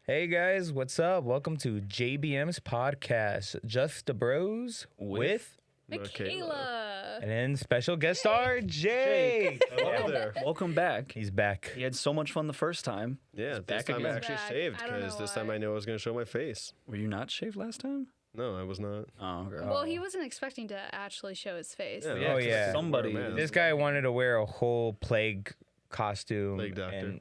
Hey guys, what's up? Welcome to JBM's podcast, Just the Bros with Mikayla. and then special guest star Jay. Hello there. Welcome back. He's back. He had so much fun the first time. Yeah, He's this back time I again. actually Back. saved I don't know because this time why. I knew I was going to show my face. Were you not shaved last time? No, I was not. Oh, okay. Well, he wasn't expecting to actually show his face. Yeah, Oh, yeah. Somebody. Man. This guy wanted to wear a whole plague costume. Plague doctor. And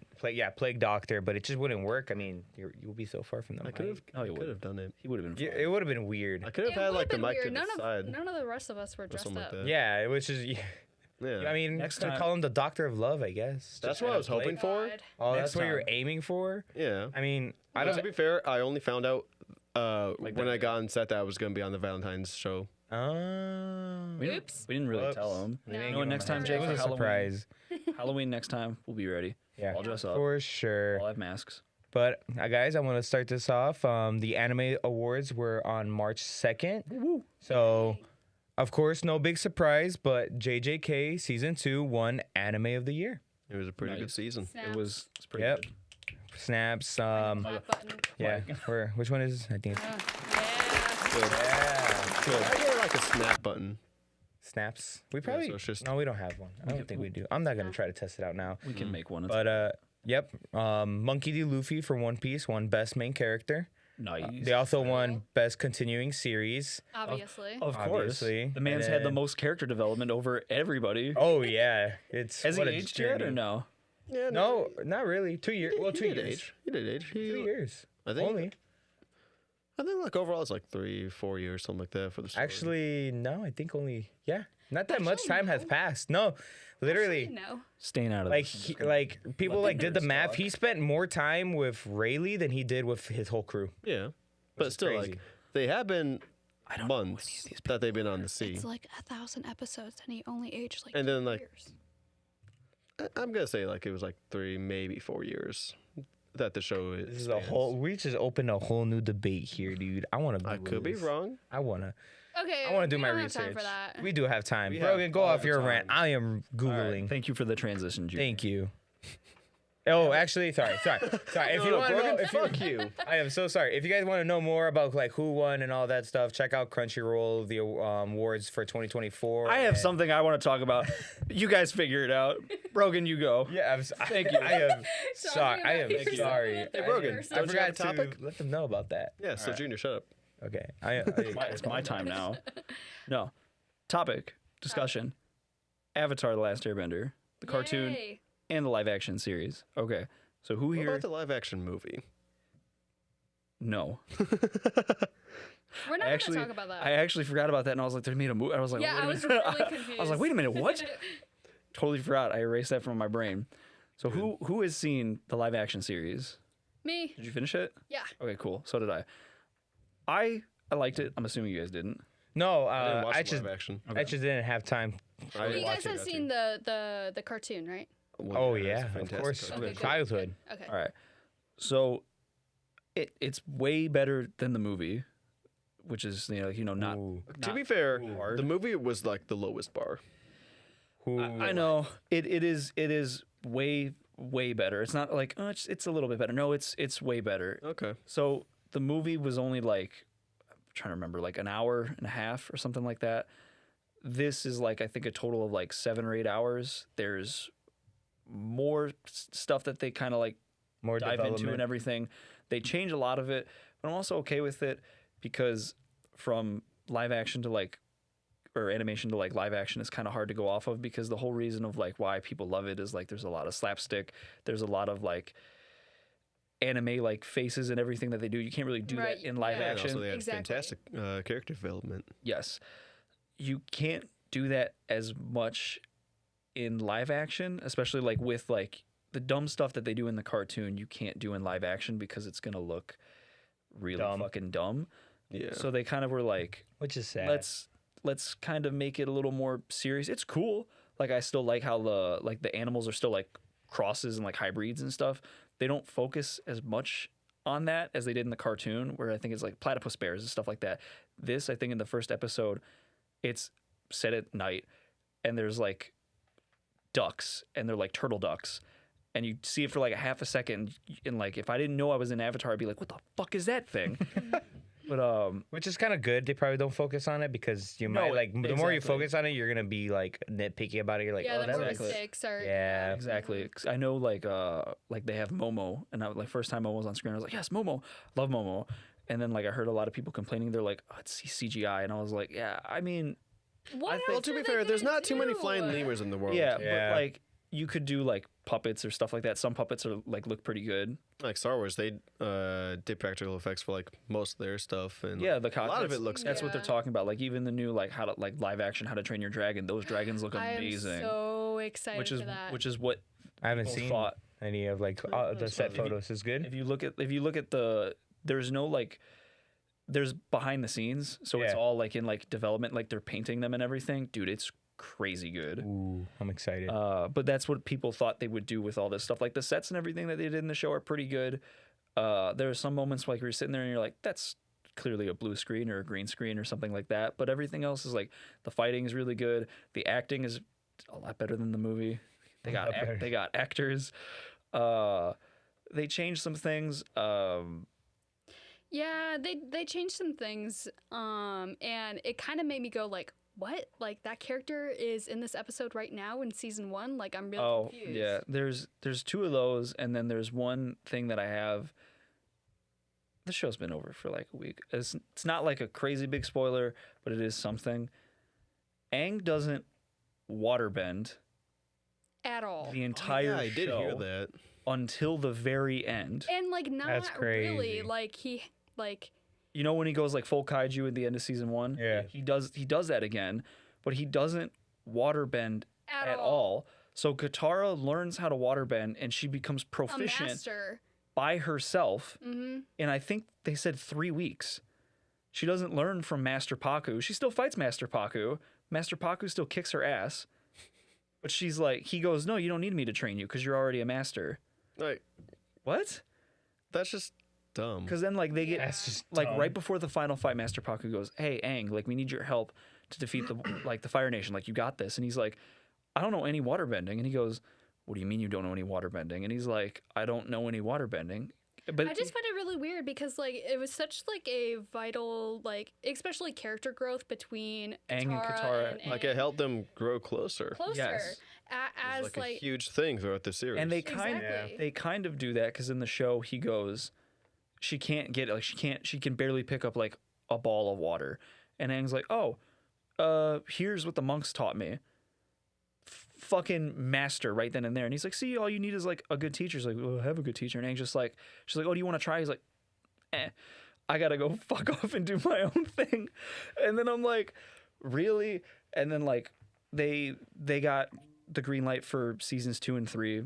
plague doctor, but it just wouldn't work. I mean, you'll be so far from the I mic. could have. Oh, I you could would. have done it. He would have been Yeah, fine. it would have been weird. I could have It had would've like the been mic weird. to the side None of the rest of us were or dressed something up. like that. Yeah, it was just. Yeah. I mean, Next to time- call him the Doctor of Love, I guess. That's Just what I had was a plague. hoping for. God. Oh, Next that's what you were time. aiming for. Yeah. I mean, I Well, don't. to be fair, I only found out Like when that I day. got on set that I was going to be on the Valentine's show. Oh. Oops. We didn't really Whoops. tell him. We No. didn't You know give what, him next a time, heads Jay, up. It for was a Halloween? surprise. Halloween next time, we'll be ready. Yeah, I'll dress up. for sure. I'll have masks. But guys, I want to start this off. The anime awards were on March 2nd. So, of course, no big surprise, but JJK season 2 won Anime of the Year. It was a pretty good Nice. season. Snaps. It's pretty Yep. good. Snaps. Clap button. Yeah. Which one is? I think. Yeah. I get like a snap button. Snaps. We probably. so it's just- No, we don't have one. I don't think we do. I'm not gonna try to test it out now. We can make one. But yep. Monkey D. Luffy for One Piece won Best Main Character. Nice. They also won Best Continuing Series. Obviously. Of course. Obviously. The man's And had the then- most character development over everybody. Oh yeah, it's Has he what a aged yet or journey. no? Yeah, No, not really. 2 years. Well, he 2 did years. age. He did age. 2 years. I think. Only. I think like overall it's like 3-4 years, something like that for the story. Actually, no. I think only. Yeah, not that much Actually, time has no. passed. No, literally. No. Staying out of Like this. like people like did the Let's math. talk. He spent more time with Rayleigh than he did with his whole crew. Yeah, but is still, crazy. like they have been I don't know any of months these that they've been on the sea. It's like 1,000 episodes, and he only aged like And 2 then, like, years. I'm gonna say like it was like 3, maybe 4 years that the show is. This is a whole. We just opened a whole new debate here, dude. I want to. I could be wrong. I wanna. Okay. I want to do we my don't have research. time for that. We do have time. We Brogan, have go all off the your time. rant. I am All right, googling. Thank you for the transition, Junior. Thank you. Oh, actually, sorry. If you want to know, if you, Fuck you. I am so sorry. If you guys want to know more about like who won and all that stuff, check out Crunchyroll, the awards for 2024. I have and- something I want to talk about. You guys figure it out. Brogan, you go. Yeah, Thank you. I am sorry. I am Thank you. sorry. Hey, Brogan, I don't you have forgot a to topic? let them know about that. Yeah, so Junior, shut up. Okay. It's my time now. No. Topic, discussion. Avatar: The Last Airbender, the cartoon Yay. and the live action series. Okay. So who What here? about the live action movie? No. We're not going to Actually, talk about that. I actually forgot about that, and I was like, "They made a movie." I was like, yeah, wait a I was minute. really confused. I was like, "Wait a minute, what?" Totally forgot. I erased that from my brain. So who has seen the live action series? Me. Did you finish it? Yeah. Okay, cool. So did I. I liked it. I'm assuming you guys didn't. No, I didn't watch I the just live action. I just didn't have time. I Well, didn't you watch guys it, have that seen too. the cartoon, right? Well, Oh it's a yeah, of fantastic course. cartoon. Okay, cool. Childhood. Okay. All right. So it's way better than the movie, which is not. Ooh. To be fair, hard. the movie was like the lowest bar. I know it is way better. It's not like it's a little bit better. No, it's way better. Okay. So the movie was only like, I'm trying to remember, like an hour and a half or something like that. This is like, I think, a total of like 7 or 8 hours. There's more stuff that they kind of like More dive development. into and everything. They change a lot of it, but I'm also okay with it because from live action to like, or animation to like live action is kind of hard to go off of, because the whole reason of like why people love it is like there's a lot of slapstick, there's a lot of like anime like faces and everything that they do. You can't really do Right, that in live yeah. And action. also, they had Exactly. fantastic character development. Yes. You can't do that as much in live action, especially like with like the dumb stuff that they do in the cartoon, you can't do in live action because it's going to look really Dumb. fucking dumb. Yeah. So they kind of were like, Which is sad. let's kind of make it a little more serious. It's cool. Like I still like how the animals are still like crosses and like hybrids and stuff. They don't focus as much on that as they did in the cartoon, where I think it's like platypus bears and stuff like that. This, I think, in the first episode, it's set at night and there's like ducks and they're like turtle ducks, and you see it for like a half a second, and like if I didn't know I was in Avatar, I'd be like, what the fuck is that thing? But Which is kind of good. They probably don't focus on it because you No, might like the more you exactly. focus on it, you're gonna be like nitpicky about it. You're like, Yeah, oh, the that's more like, mistakes are. yeah. exactly. 'Cause I know like they have Momo, and I like first time Momo was on screen, I was like, yes, Momo, love Momo. And then like I heard a lot of people complaining, they're like, oh, it's CGI, and I was like, yeah, I mean, What Well, else to are be they fair, there's gonna not too many do? flying lemurs in the world. yeah, Yeah. but like you could do like puppets or stuff like that. Some puppets are like look pretty good. Like Star Wars, they did practical effects for like most of their stuff, and Yeah, the a lot of that's- it looks That's good. what they're Yeah. talking about. Like even the new like how to like live action How to Train Your Dragon. Those dragons look I am amazing. so excited for that. which is what I haven't people seen thought. any of like the set photos. Is good. If you look at the there's no like there's behind the scenes, so it's Yeah. all like in like development, like they're painting them and everything. Dude, it's crazy good. Ooh, I'm excited. But that's what people thought they would do with all this stuff. Like the sets and everything that they did in the show are pretty good. There are some moments like where you're sitting there and you're like, that's clearly a blue screen or a green screen or something like that. But everything else is like the fighting is really good. The acting is a lot better than the movie. They got lot better. they got actors. They changed some things. Yeah, they changed some things, and it kind of made me go like, "What? Like that character is in this episode right now in season 1? Like I'm really confused." Yeah, there's two of those, and then there's one thing that I have. The show's been over for like a week. It's not like a crazy big spoiler, but it is something. Aang doesn't waterbend At all. the entire yeah, I did show hear that. until the very end. And like not That's really. crazy. Like he like You know when he goes like full kaiju at the end of season 1? Yeah. He does that again, but he doesn't waterbend at all. So Katara learns how to waterbend and she becomes a proficient master. by herself Mm-hmm. in I think they said 3 weeks. She doesn't learn from Master Paku. She still fights Master Paku. Master Paku still kicks her ass. But she's like, he goes, no, you don't need me to train you because you're already a master. Like What? that's just dumb. Because then like they get That's just like dumb. right before the final fight, Master Paku goes, hey Aang, like we need your help to defeat the like the Fire Nation. Like you got this. And he's like, I don't know any waterbending. And he goes, what do you mean you don't know any waterbending? And he's like, I don't know any waterbending. But I just find it really weird because like it was such like a vital like especially character growth between Aang and Katara Katara, and Like it helped them grow closer. closer Yes. as It's like, like a huge thing throughout the series. and they Exactly. kind of do that because in the show he goes, she can't get like she can barely pick up like a ball of water, and Aang's like, oh, here's what the monks taught me. Fucking master right then and there, and he's like, see, all you need is like a good teacher. He's like, well, I have a good teacher, and Aang's just like, she's like, oh, do you want to try? He's like, I gotta go fuck off and do my own thing, and then I'm like, really? And then like they got the green light for seasons 2 and 3.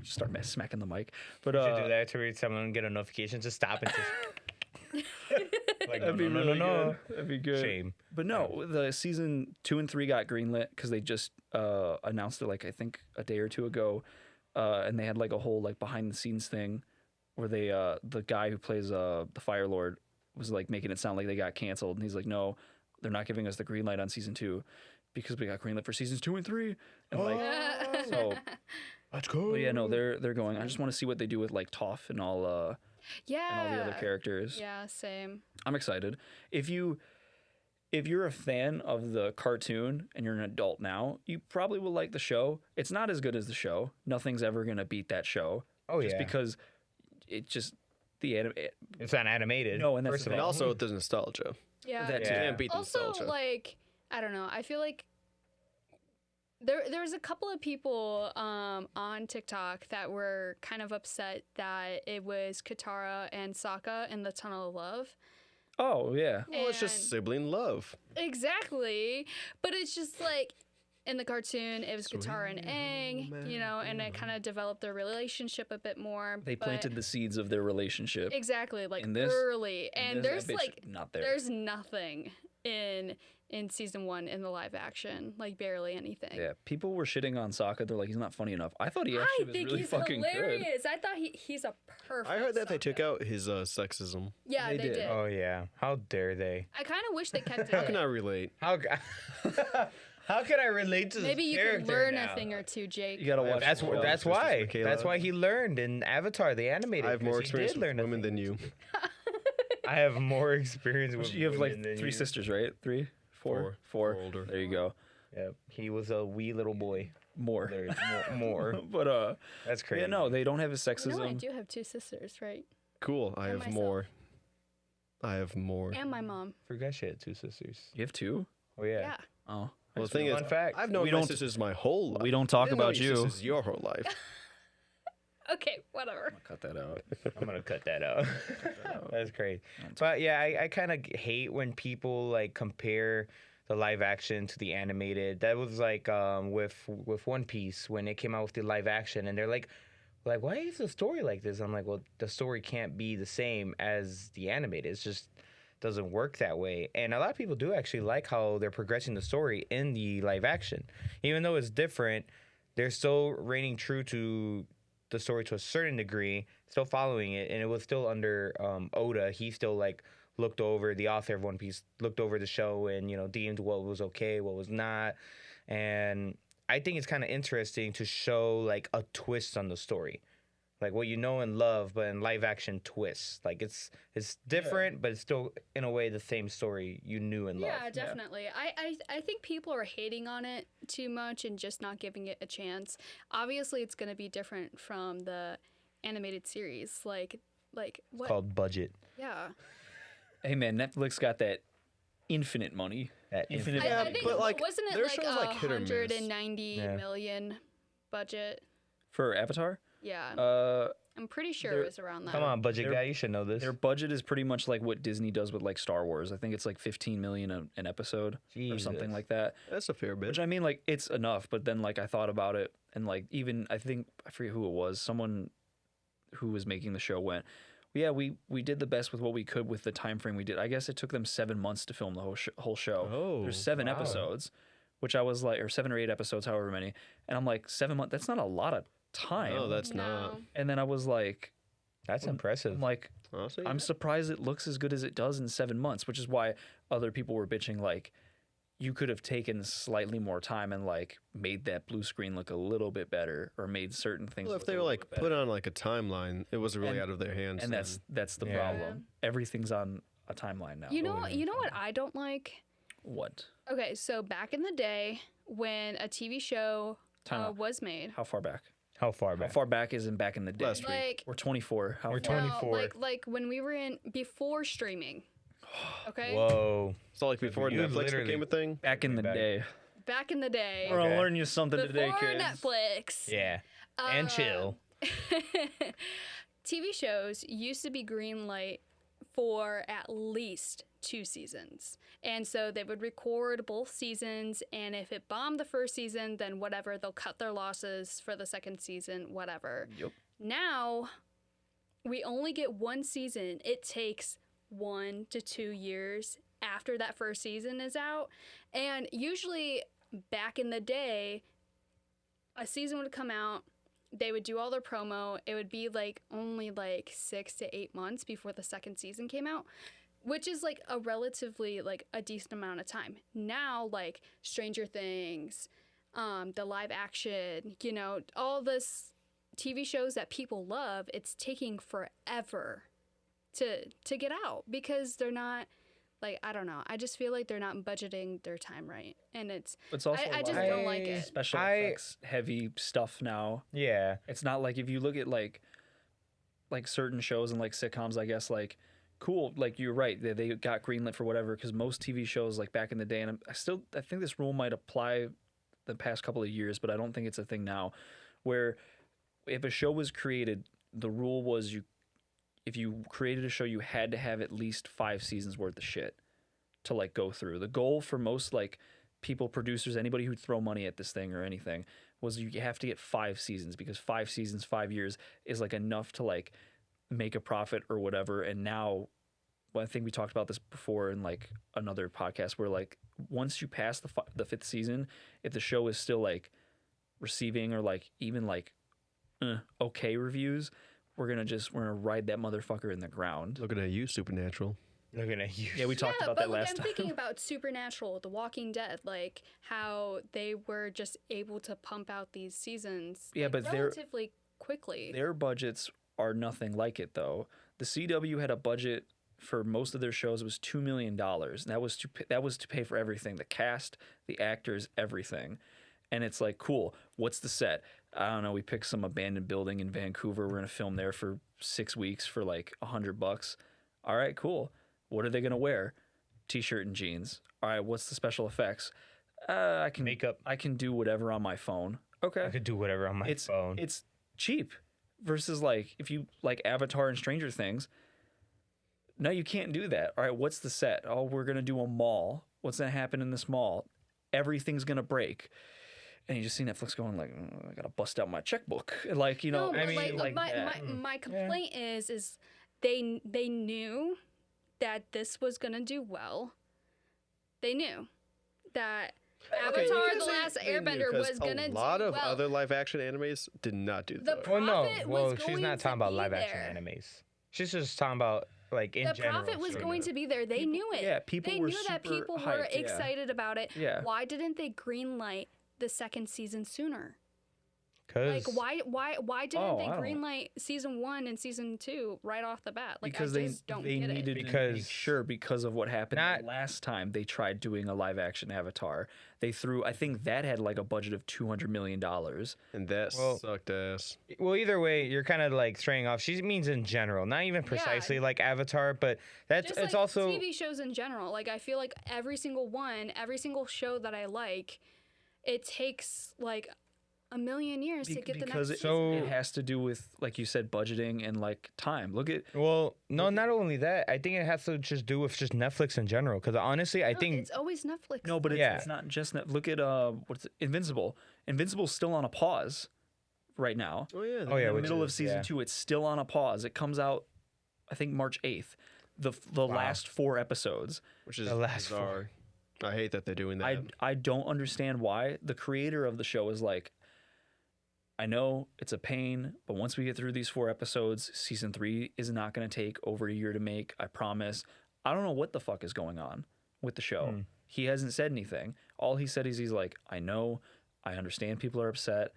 Start smacking the mic, but You should do that to read someone and get a notification. Just stop and just like no, that'd be no, really no, no, good. That'd be good. Shame. But no, the season 2 and 3 got greenlit because they just announced it like I think a day or two ago, and they had like a whole like behind the scenes thing where they the guy who plays the Fire Lord was like making it sound like they got canceled, and he's like, no, they're not giving us the green light on season 2 because we got greenlit for seasons 2 and 3, and like so. Let's go. But yeah, no, they're going. I just want to see what they do with like Toph and all yeah and all the other characters. Yeah, same. I'm excited. If you're a fan of the cartoon and you're an adult now, you probably will like the show. It's not as good as the show. Nothing's ever gonna beat that show. Oh, just yeah. because it just the anime. It's not animated. No, and that's first the of thing. all. and also the nostalgia. Yeah. That You too. Yeah. can't beat the Also, nostalgia. like I don't know. I feel like there's a couple of people on TikTok that were kind of upset that it was Katara and Sokka in the Tunnel of Love. Oh yeah. Well, it's just And- sibling love. Exactly, but it's just like in the cartoon, it was Katara and Aang, you know, and it kind of developed their relationship a bit more. They but- planted the seeds of their relationship. exactly like In this- early, and This, there's that bitch like not there. there's nothing in season 1 in the live action, like barely anything. Yeah, people were shitting on Sokka. They're like, he's not funny enough. I thought he I actually was think really he's fucking good. hilarious. I thought he's a perfect. I heard that they took Sokka. out his sexism. Yeah, They they did. did. Oh yeah. How dare they? I kind of wish they kept it. How can I relate? How How can I relate to Maybe this you can character learn now? a thing or two, Jake. You gotta watch. That's more. that's Sisters why. Mikayla. That's why he learned in Avatar, the animated. I have more 'cause he did experience with learn a women thing than or you. two. I have more experience with. You have like women than 3 you. sisters, right? 3, 4, 4. Four older. There you go. Yep. He was a wee little boy. More. There's more. But That's crazy. yeah, no, they don't have a sexism. No, I do have 2 sisters, right? Cool. I And have myself. more. I have more. And my mom. Forgot she had 2 sisters. You have 2? Oh yeah. Yeah. Oh. Well, the thing is, Fun fact. I've known We my don't- sisters my whole life. We don't talk I didn't know about you. sisters your whole life. Okay, whatever. Cut that out. I'm gonna cut that out. That's crazy. But yeah, I kind of hate when people like compare the live action to the animated. That was like with One Piece when it came out with the live action, and they're like, why is the story like this? I'm like, well, the story can't be the same as the animated. It's just doesn't work that way. And a lot of people do actually like how they're progressing the story in the live action, even though it's different. They're still reigning true to the story to a certain degree, still following it, and it was still under Oda. He still like looked over, the author of One Piece looked over the show and deemed what was okay, what was not. And I think it's kind of interesting to show like a twist on the story, like what you know and love, but in live action twists. Like it's different, but it's still in a way the same story you knew and loved. Yeah, definitely. I think people are hating on it too much and just not giving it a chance. Obviously, it's going to be different from the animated series. Like It's what? called budget. Yeah. Hey man, Netflix got that infinite money. That Infinite. Yeah, I think but, like, wasn't it their like shows, like, hit or miss. 190 Yeah. million budget? For Avatar. Yeah. I'm pretty sure it was around that. Come on, budget Their- guy, you should know this. Their budget is pretty much like what Disney does with like Star Wars. I think it's like 15 million an episode or something Jesus. like that. That's a fair bit. Which I mean, like it's enough. But then like I thought about it, and like even I think I forget who it was. Someone who was making the show went, yeah, we did the best with what we could with the time frame we did. I guess it took them 7 months to film the whole show. Oh, There's 7 wow. episodes, which I was like, or 7 or 8 episodes, however many. And I'm like, 7 months. That's not a lot of time. No, that's No. not. And then I was like, That's impressive. I'm like, Honestly, I'm surprised it looks as good as it does in 7 months, which is why other people were bitching like you could have taken slightly more time and like made that blue screen look a little bit better or made certain things. well, if look they a were little like bit put better. on like a timeline, it was really And- out of their hands. And then. that's the Yeah. problem. Everything's on a timeline now. You know what I don't like? What? Okay, so back in the day when a TV show Time out. was made, How far back? How far How back? far back isn't back in the day? Last week. like We're 24. How We're far? 24. no, like when we were in before streaming. Okay, Whoa. So like before You Netflix literally- became a thing. Back in the Back. day. back in the day, We're gonna Okay. learn you something today, before kids. Netflix. Yeah. And chill. TV shows used to be green light for at least 2 seasons. And so they would record both seasons, and if it bombed the first season, then whatever, they'll cut their losses for the second season, whatever. Yep. Now, we only get 1 season. It takes 1 to 2 years after that first season is out. And usually, back in the day, a season would come out, they would do all their promo. It would be like only like 6 to 8 months before the second season came out, which is like a relatively like a decent amount of time. Now, like Stranger Things, the live action, all this TV shows that people love, it's taking forever to get out because they're not like, I don't know. I just feel like they're not budgeting their time right. And it's also I a just lot don't of like it. special I- effects heavy stuff now. Yeah. It's not like if you look at like certain shows and like sitcoms, I guess like cool, like you're right, they got greenlit for whatever because most TV shows like back in the day, and I think this rule might apply the past couple of years, but I don't think it's a thing now, where if a show was created, the rule was if you created a show, you had to have at least 5 seasons worth of shit to like go through. The goal for most like people, producers, anybody who'd throw money at this thing or anything was you have to get 5 seasons because 5 seasons, 5 years is like enough to like make a profit or whatever. And now, well, I think we talked about this before in like another podcast where like once you pass the 5th season, if the show is still like receiving or like even like okay reviews, we're gonna ride that motherfucker in the ground. Looking at you, Supernatural. Looking at you. Yeah, we talked Yeah, about but that last I'm time. thinking about Supernatural, The Walking Dead, like how they were just able to pump out these seasons. Yeah, like, but they're- relatively quickly. Their budgets are nothing like it, though. The CW had a budget for most of their shows. It was $2 million. And that was to pay for everything, the cast, the actors, everything. And it's like, cool. What's the set? I don't know. We picked some abandoned building in Vancouver. We're gonna film there for 6 weeks for like $100. All right, cool. What are they gonna wear? T-shirt and jeans. All right. What's the special effects? I can Makeup. I can do whatever on my phone. Okay. I could do whatever on my phone. It's cheap versus like if you like Avatar and Stranger Things. No, you can't do that. All right, what's the set? Oh, we're gonna do a mall. What's gonna happen in this mall? Everything's gonna break. And you just see Netflix going like, I gotta bust out my checkbook. Like, you know, No, I but mean, like, that. my complaint is they knew that this was gonna do well. They knew that Okay, you Avatar: can The say Last they knew, Airbender 'cause was gonna a do lot of well. other live action animes did not do The that. Well, no. profit Well, was she's going not to talking about be live action there. animes. She's just talking about like in The general. profit was so, going to be there. They knew it. yeah, people they were knew that super people were hyped, yeah. excited about it. Yeah. Why didn't they greenlight the second season sooner? Cause Like why didn't Oh, they I don't- greenlight season 1 and season 2 right off the bat? Like because I just don't they get needed it. to make Because- sure because of what happened Not- last time they tried doing a live action Avatar. They threw I think that had like a budget of $200 million. And that Well- sucked ass. well, either way, you're kind of like straying off. She means in general, not even precisely like Avatar, but that's Just it's like also TV shows in general. Like I feel like every single show that I like, it takes like a million years to get the because next it, season. it has to do with like you said budgeting and like time. Look at well, no, not only that. I think it has to just do with just Netflix in general. Because honestly, I No, think it's always Netflix. no, but Yeah. it's not just that. Look at what's it? Invincible. Invincible's still on a pause right now. Oh yeah. Oh, yeah, In the which middle of is- season yeah. 2, it's still on a pause. It comes out, I think March 8th. The last 4 episodes. Which is The last bizarre. I hate that they're doing that. I don't understand why. The creator of the show is like, I know it's a pain, but once we get through these 4 episodes, season 3 is not going to take over a year to make. I promise. I don't know what the fuck is going on with the show. He hasn't said anything. All he said is he's like, I know, I understand people are upset.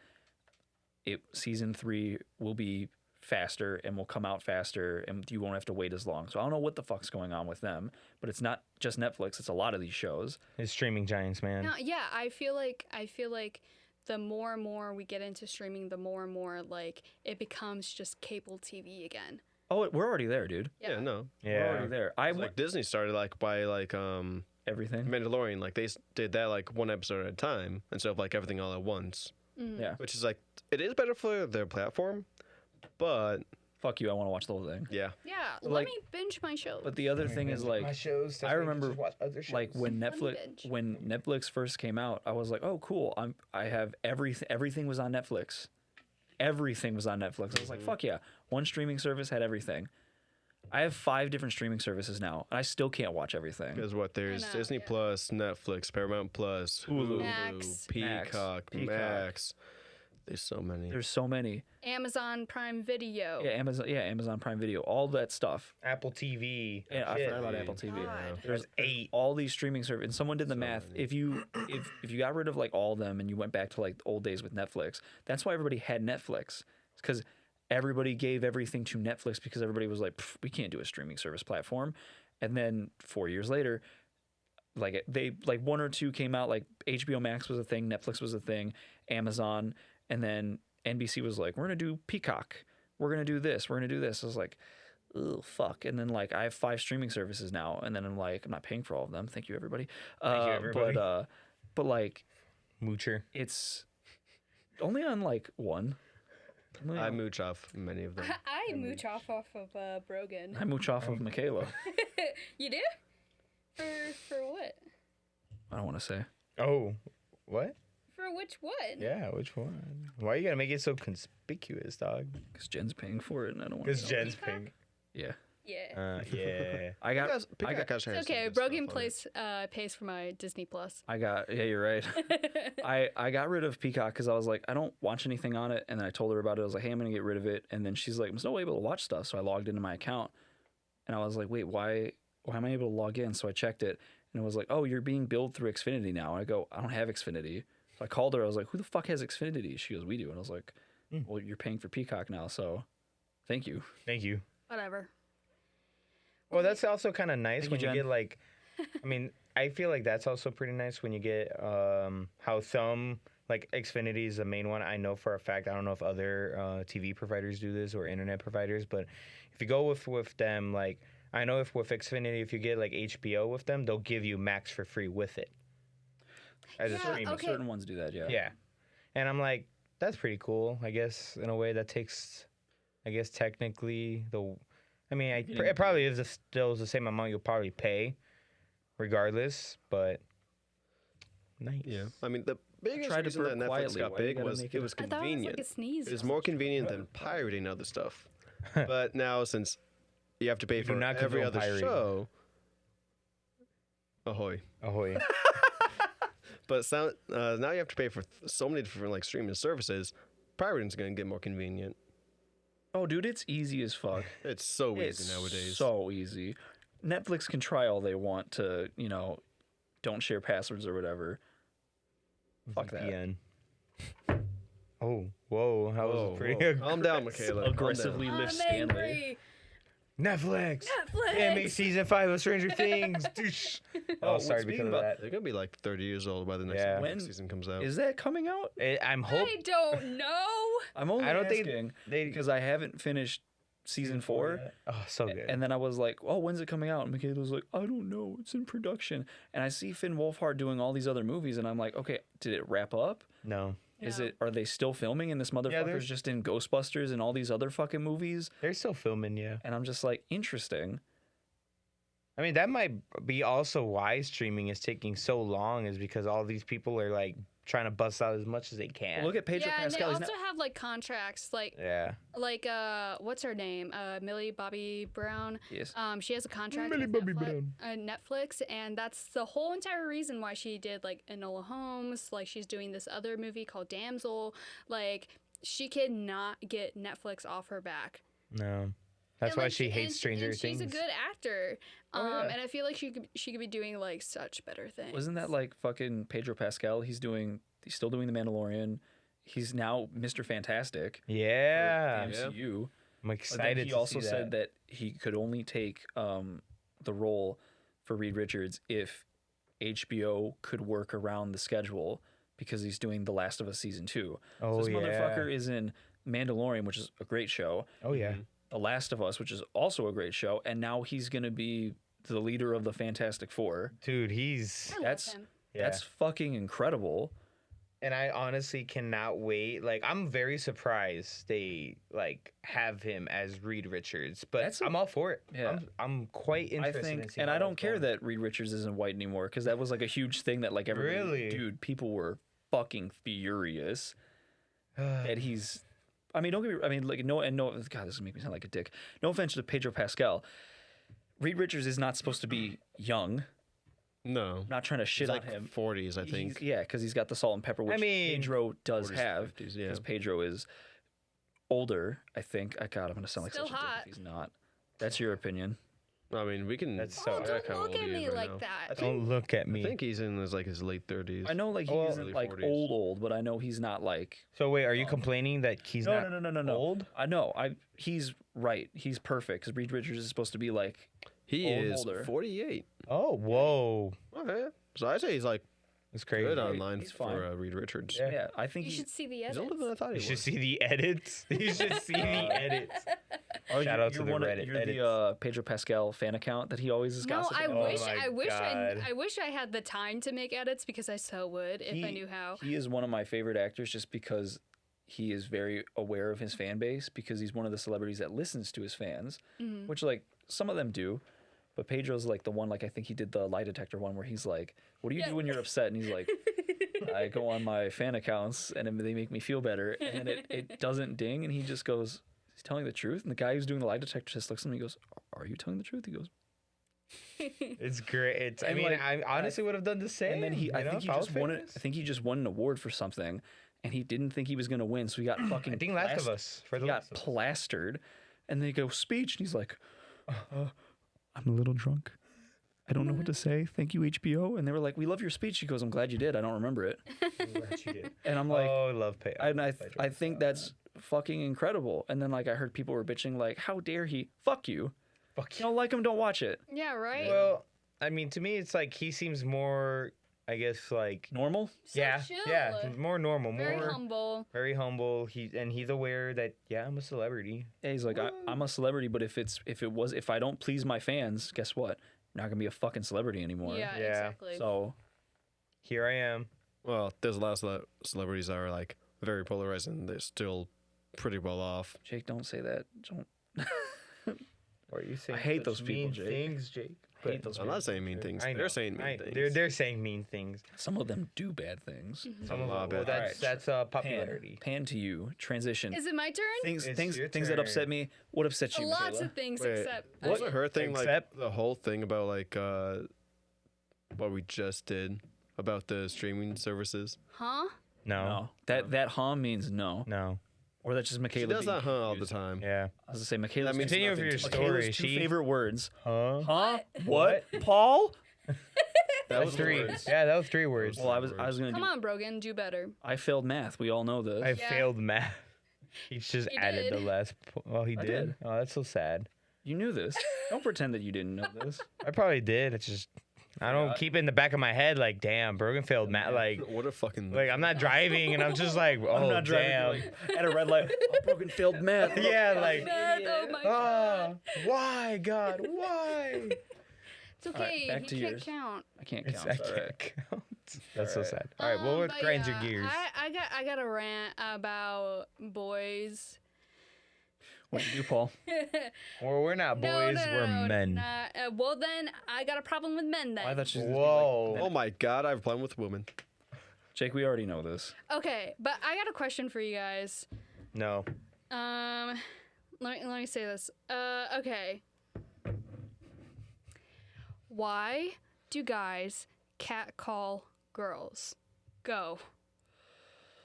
Season 3 will be faster and will come out faster and you won't have to wait as long. So I don't know what the fuck's going on with them, but it's not just Netflix, it's a lot of these shows. it's streaming giants, man. No, yeah, I feel like the more and more we get into streaming, the more and more like it becomes just cable TV again. Oh, we're already there, dude. yeah, no. We're already Yeah, there. It's like Disney started like by like Everything. Mandalorian, like they did that like one episode at a time instead of like everything all at once. Yeah. Which is like it is better for their platform, but Fuck you, I want to watch the whole thing. yeah. Yeah, Like- let me binge my shows. But the other thing is like shows. I remember like when Let me Netflix binge. when Netflix first came out, I was like, "Oh, cool. I have everything was on Netflix. Everything was on Netflix." I was like, "Fuck yeah." One streaming service had everything. I have 5 different streaming services now, and I still can't watch everything. Because what there's know, Disney yeah. Plus, Netflix, Paramount Plus, Hulu, Max. Peacock, Peacock. Max. There's so many. There's so many. Amazon Prime Video. Yeah, Amazon Prime Video, all that stuff. Apple TV. Yeah, I Shit. forgot about Apple TV. God. There's 8. all these streaming services, and someone did the math. many. If you got rid of like all of them and you went back to like the old days with Netflix, that's why everybody had Netflix, because everybody gave everything to Netflix because everybody was like, we can't do a streaming service platform. And then 4 years later, like they like 1 or 2 came out. Like HBO Max was a thing, Netflix was a thing, Amazon, and then NBC was like, we're gonna do Peacock, we're gonna do this, we're gonna do this. I was like, oh fuck. And then like I have 5 streaming services now, and then I'm like, I'm not paying for all of them. Thank you, everybody. Thank you, everybody. But like Moocher. it's only on like one. Only I on- mooch off many of them. I mooch off of Broghan. I mooch off of Mikayla. You do? For what? I don't want to say. Oh, what? For which one? Yeah, which one? Why you gotta make it so conspicuous, dog? Because Jen's paying for it, and I don't want Because to. Jen's pink. Yeah. Yeah. Yeah. I got. Peacock actually has It's some okay. good stuff Broghan on it. pays for my Disney Plus. Yeah, you're right. I got rid of Peacock because I was like, I don't watch anything on it, and then I told her about it. I was like, hey, I'm gonna get rid of it, and then she's like, there's no way able to watch stuff. So I logged into my account, and I was like, wait, why why am I able to log in? So I checked it, and it was like, oh, you're being billed through Xfinity now. And I go, I don't have Xfinity. So I called her. I was like, who the fuck has Xfinity? She goes, we do. And I was like, well, you're paying for Peacock now, so thank you. Thank you. Whatever. Well, that's also kind of nice Thank when you, you Jen. get like, I mean, I feel like that's also pretty nice when you get how some like Xfinity is the main one. I know for a fact. I don't know if other TV providers do this or internet providers, but if you go with them, like I know if with Xfinity, if you get like HBO with them, they'll give you Max for free with it as a Yeah, stream. okay. Certain ones do that, yeah. Yeah, and I'm like, that's pretty cool. I guess in a way that takes, I guess technically I mean, it probably is still the same amount you'll probably pay, regardless. But nice. Yeah. I mean, the biggest tried to reason that burp Netflix quietly. got Why you big gotta was make it it- was I thought it was convenient. like a sneeze. It was more convenient than pirating other stuff. But now, since you have to pay do for not every condone other pirating. show, ahoy! Ahoy. But now you have to pay for so many different like streaming services. Pirating's gonna get more convenient. Oh, dude, it's easy as fuck. It's so It's easy nowadays. so easy. Netflix can try all they want to, don't share passwords or whatever. Fuck that. VPN. Oh, whoa, that Whoa, was pretty whoa. Calm down, Michaela. Calm Aggressively down. lift I'm Stanley. angry. Netflix. Netflix. Anime season 5 of Stranger Things. Douche. Oh, sorry speaking because of about- that. They're gonna be like 30 years old by the next Yeah. When season comes out. Is that coming out? I'm hoping. I don't know. I'm only I don't think asking they- because I haven't finished season 4. Oh, so good. And then I was like, oh, when's it coming out? And Mikayla was like, I don't know. It's in production. And I see Finn Wolfhard doing all these other movies. And I'm like, okay, did it wrap up? No, No. Are they still filming? And this motherfucker's there's- just in Ghostbusters and all these other fucking movies. they're still filming, yeah. And I'm just like, interesting. I mean, that might be also why streaming is taking so long, is because all these people are like trying to bust out as much as they can. Look at Pedro Yeah, and they Pascal. He's also not, have like contracts, yeah. like what's her name? Millie Bobby Brown. yes. She has a contract Millie with Bobby Netflix, and that's the whole entire reason why she did like Enola Holmes. Like she's doing this other movie called Damsel. Like she cannot get Netflix off her back. No. That's And, why like, she hates and Stranger She's Things. a good actor, Oh, yeah. and I feel like she could be doing like such better things. Wasn't that like fucking Pedro Pascal? He's still doing The Mandalorian. He's now Mr. Fantastic. Yeah. for the MCU. I'm But then excited he to also see said that he could only take the role for Reed Richards if HBO could work around the schedule because he's doing The Last of Us season 2. Oh, so this yeah. motherfucker is in Mandalorian, which is a great show. Oh, yeah. The Last of Us, which is also a great show, and now he's gonna be the leader of the Fantastic Four. Dude, he's. I love That's him. Yeah. that's fucking incredible. And I honestly cannot wait. Like, I'm very surprised they like have him as Reed Richards, but That's a- I'm all for it. Yeah. I'm quite I interested. in think, seeing and how I don't that's care going. that Reed Richards isn't white anymore because that was like a huge thing that like everybody, Really? dude, people were fucking furious that he's. I mean, don't get me. I mean, like no, and no. God, this is making me sound like a dick. No offense to Pedro Pascal. Reed Richards is not supposed to be young. No. I'm not trying to shit He's on like him. 40s, I think. Yeah, because he's got the salt and pepper, which mean, Pedro does 40s, have. 50s, yeah. Because Pedro is older, I think. God, I'm gonna sound like Still such a dick hot. if he's not. That's your opinion. I mean, we can. That's Oh, so- I don't kinda look old at he is me right like now. that. Don't look at me. I think he's in his late 30s. I know, like he Well, isn't early like 40s. old, but I know he's not like. So wait, are you complaining that he's No, not no. old? I know. He's right. He's perfect because Reed Richards is supposed to be like. He Old, is older. 48. Oh, whoa, Okay. So I say he's like that's crazy. good online He's fine. for Reed Richards. Yeah. Yeah, I think You should see the edits. He's older than I thought he You was. should see the edits. You should see the edits. Oh, Shout out to the Reddit You're edits. the Pedro Pascal fan account that he always is No, gossiping I about. Oh wish, my I wish, God. I wish I had the time to make edits because I so would if I knew how. He is one of my favorite actors just because he is very aware of his fan base because he's one of the celebrities that listens to his fans, Mm-hmm. which like some of them do. But Pedro's like the one, like I think he did the lie detector one where he's like, what do you do when you're upset? And he's like, I go on my fan accounts and they make me feel better. And it doesn't ding. And he just goes, he's telling the truth. And the guy who's doing the lie detector test looks at him and he goes, are you telling the truth? He goes, It's great. It's, I And, mean, like, I honestly would have done the same. and then he, I you know, think he if was just won it. famous. I think he just won an award for something. And he didn't think he was going to win. So he got fucking I think Last of blasted. Us. For the He got Last of Us. plastered, and they go speech, and he's like, "I'm a little drunk." I don't know what to say. Thank you, HBO. And they were like, we love your speech. She goes, I'm glad you did. I don't remember it. And I'm like, oh, I love pay. I think that's fucking incredible. And then like I heard people were bitching like, how dare he? Fuck you. Fuck You don't like him, don't watch it. Yeah, right. Well, I mean, to me, it's like he seems more, I guess, like Normal? So yeah, chill. yeah, more normal, Very more humble. very humble. He's aware that I'm a celebrity. Yeah, he's like, I'm a celebrity, but if I don't please my fans, guess what? I'm not gonna be a fucking celebrity anymore. Yeah, Yeah. exactly. So Here I am. Well, there's a lot of celebrities that are like very polarized and they're still pretty well off. Jake, don't say that. Don't. What are you saying? I hate such those people, mean Jake. things, Jake. I hate those I'm people. not saying mean things. I know. They're saying mean things. They're saying mean things. Some of them do bad things. Some of lot them, of well, bad that's popularity. Pan to you. Transition. Is it my turn? Things It's things your things that upset turn. me. What upsets you, Lots Mikayla? of things Wait, except wasn't her thing like Except- the whole thing about like what we just did about the streaming services? Huh? No, No, that hum means no, no, or that's just Mikayla. She does being that all the confused. time. yeah. I was gonna say Mikayla's That means Continue with nothing your to me. story. Mikayla's two She, favorite words. huh? Huh? What? Paul? That That's was three. words. Yeah, that was 3 words. Well, I was gonna Come do. on, Broghan, do better. I failed math. We all know this. I Yeah. failed math. He just He added the did. last. Well, he I did. did. Oh, that's so sad. You knew this. Don't pretend that you didn't know this. I probably did. It's just I don't Forgot. keep it in the back of my head. Like, damn, Brogan failed math. Like, What a fucking I'm not driving, and I'm just like, oh I'm not driving. damn. Like, at a red light. Oh, Brogan failed math. Yeah, like, Math, oh my god. oh, why, God, why? It's okay. back You to can't yours. count. I can't It's, count. I It's all can't right. count. That's so Alright. sad. All right, well, what But grinds yeah, your gears? I got a rant about boys. What you do, Paul? Well, we're not No, boys, no, no, we're no, men. not- well, then I got a problem with men then. I thought you. Whoa. Oh my god, I have a problem with women. Jake, we already know this. Okay, but I got a question for you guys. No. Let me say this. Okay. Why do guys catcall girls? Go.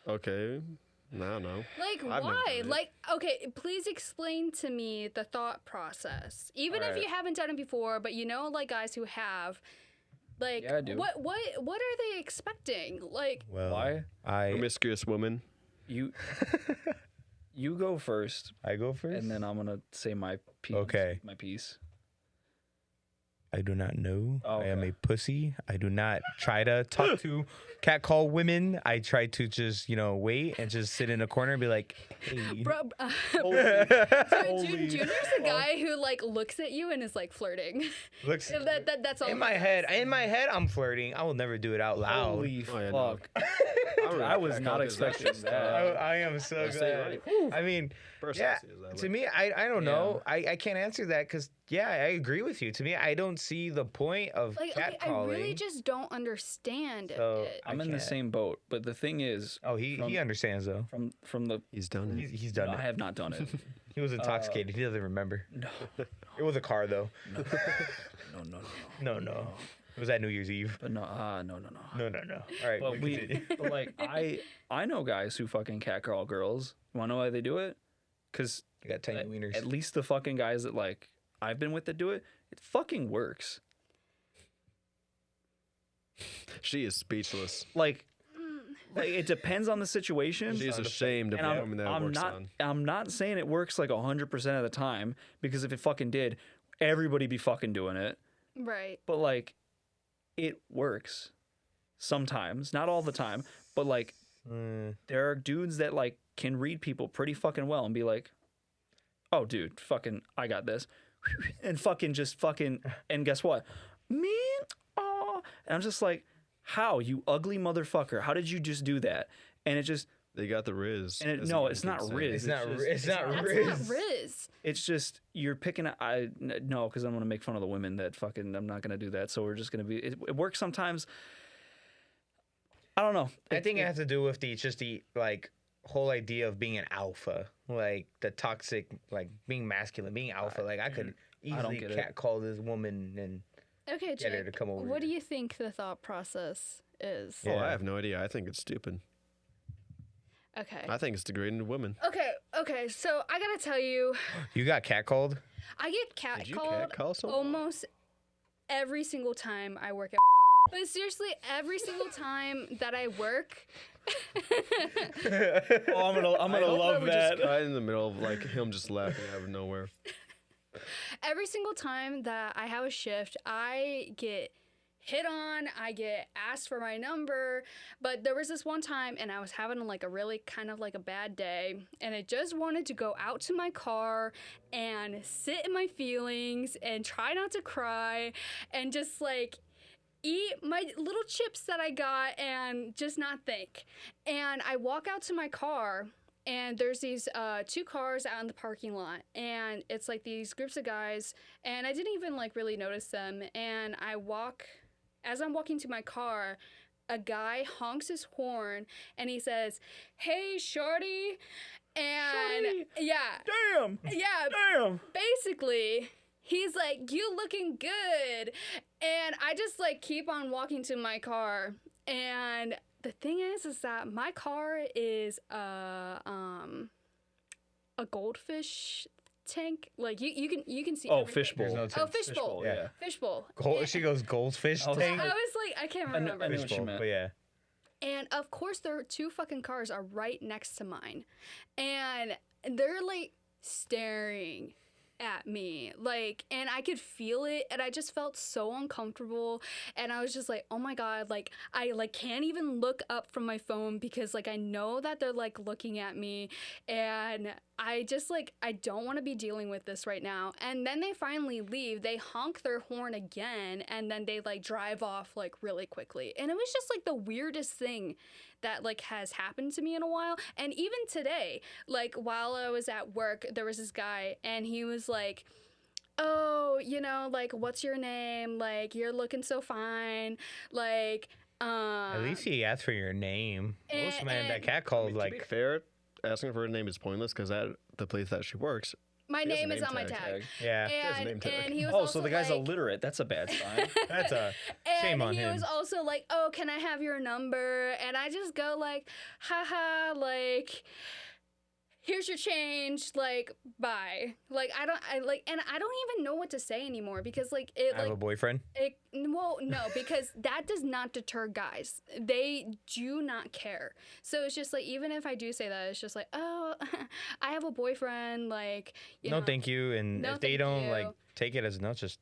Okay. I don't know. Like, I've never why? done it. Like, okay, please explain to me the thought process. Even if Alright. you haven't done it before, but you know, like, guys who have. Like, Yeah, I do. what are they expecting? Like, Well, Why? I Promiscuous woman. You you go first, go first. and then I'm gonna say my piece. Okay. My piece. I do not know. Oh, I am okay. a pussy. I do not try to talk to catcall women. I try to just, wait and just sit in a corner and be like, hey. bro, Holy Junior's the guy who, like, looks at you and is, like, flirting. Looks That's all. in my head. In my head, I'm flirting. I will never do it out loud. Holy Oh, yeah, no. fuck! I was not expecting that. I am so That's it, glad. right? I mean, Person yeah. sees that To way. me, I don't know. I can't answer that because I agree with you. To me, I don't see the point of Like, okay, I catcalling. really just don't understand So, it. I'm in the can't. same boat, but the thing is, Oh, he understands though. from the He's done it. He's done I it. have not done it. He was intoxicated. He doesn't remember. No, It was a car though. no. No. It was at New Year's Eve. But no, no. No. All right. But but like I know guys who fucking catcall girls. You wanna know why they do it? Because I got tiny wieners. at least the fucking guys that like I've been with that do it, it fucking works. She is speechless. Like it depends on the situation. She is ashamed of And the woman that works on. I'm not saying it works like 100% of the time, because if it fucking did, everybody be fucking doing it. Right. But like, it works sometimes, not all the time. But like, there are dudes that like can read people pretty fucking well and be like, "Oh, dude, fucking, I got this," and fucking just fucking, and guess what? Me, oh, and I'm just like, how, you ugly motherfucker? How did you just do that? And it just, They got the Riz. and it, as no, the it's young not kids say. Riz. It's not. just- It's not That's Riz. not Riz. It's just you're picking. No, because I'm gonna make fun of the women that fucking. I'm not gonna do that. So we're just gonna be. It works sometimes. I don't know. I think it has to do with the like whole idea of being an alpha, like the toxic, like being masculine, being alpha. Like I could easily get it. catcall this woman and Okay, get her Jake. to come over. What do here. you think the thought process is? Oh, Yeah. I have no idea. I think it's stupid. Okay. I think it's degrading to women. Okay. So I gotta tell you, You got catcalled? I get Did you catcalled catcall someone? almost every single time I work at but seriously, every single time that I work Oh, I'm gonna love that. Just cut in the middle of like him just laughing out of nowhere. every single time that I have a shift, I get hit on, I get asked for my number. But there was this one time and I was having like a really kind of like a bad day and I just wanted to go out to my car and sit in my feelings and try not to cry and just like eat my little chips that I got and just not think. And I walk out to my car and there's these 2 cars out in the parking lot and it's like these groups of guys and I didn't even like really notice them. And as I'm walking to my car, a guy honks his horn and he says, "Hey, shorty." And Shorty. yeah. Damn. Yeah. Damn. Basically, he's like, "You looking good." And I just like keep on walking to my car. And the thing is that my car is a goldfish tank. Like you can see. Oh, everything. fishbowl. There's no Oh, fishbowl. Yeah. Fishbowl. Gold, she goes goldfish I was- tank. I was like, I can't remember. I know what you Fishbowl, meant. but yeah. And of course, their 2 fucking cars are right next to mine. And they're like staring at me. Like, and I could feel it. And I just felt so uncomfortable. And I was just like, oh my God, like, I like can't even look up from my phone because like I know that they're like looking at me. And I just like, I don't want to be dealing with this right now. And then they finally leave. They honk their horn again. And then they like drive off like really quickly. And it was just like the weirdest thing that like has happened to me in a while. And even today, like while I was at work, there was this guy and he was like, "Oh, you know, like, what's your name? Like, you're looking so fine." Like, At least he asked for your name. Most man that cat I called mean, to be like fair, asking for her name is pointless because at the place that she works, my He has a name is name on my tag. tag. yeah. has a And, name tag. and he was Oh, also so the guy's like, illiterate. That's a bad sign. That's a and shame on he him. was also like, "Oh, can I have your number?" And I just go like, haha, like, "Here's your change, like, bye." Like, and I don't even know what to say anymore because like it I have like a boyfriend. well, no, because that does not deter guys. They do not care. So it's just like, even if I do say that, it's just like, "Oh, I have a boyfriend," like, you No, know. thank you. And No, if they thank don't you. like take it as no, just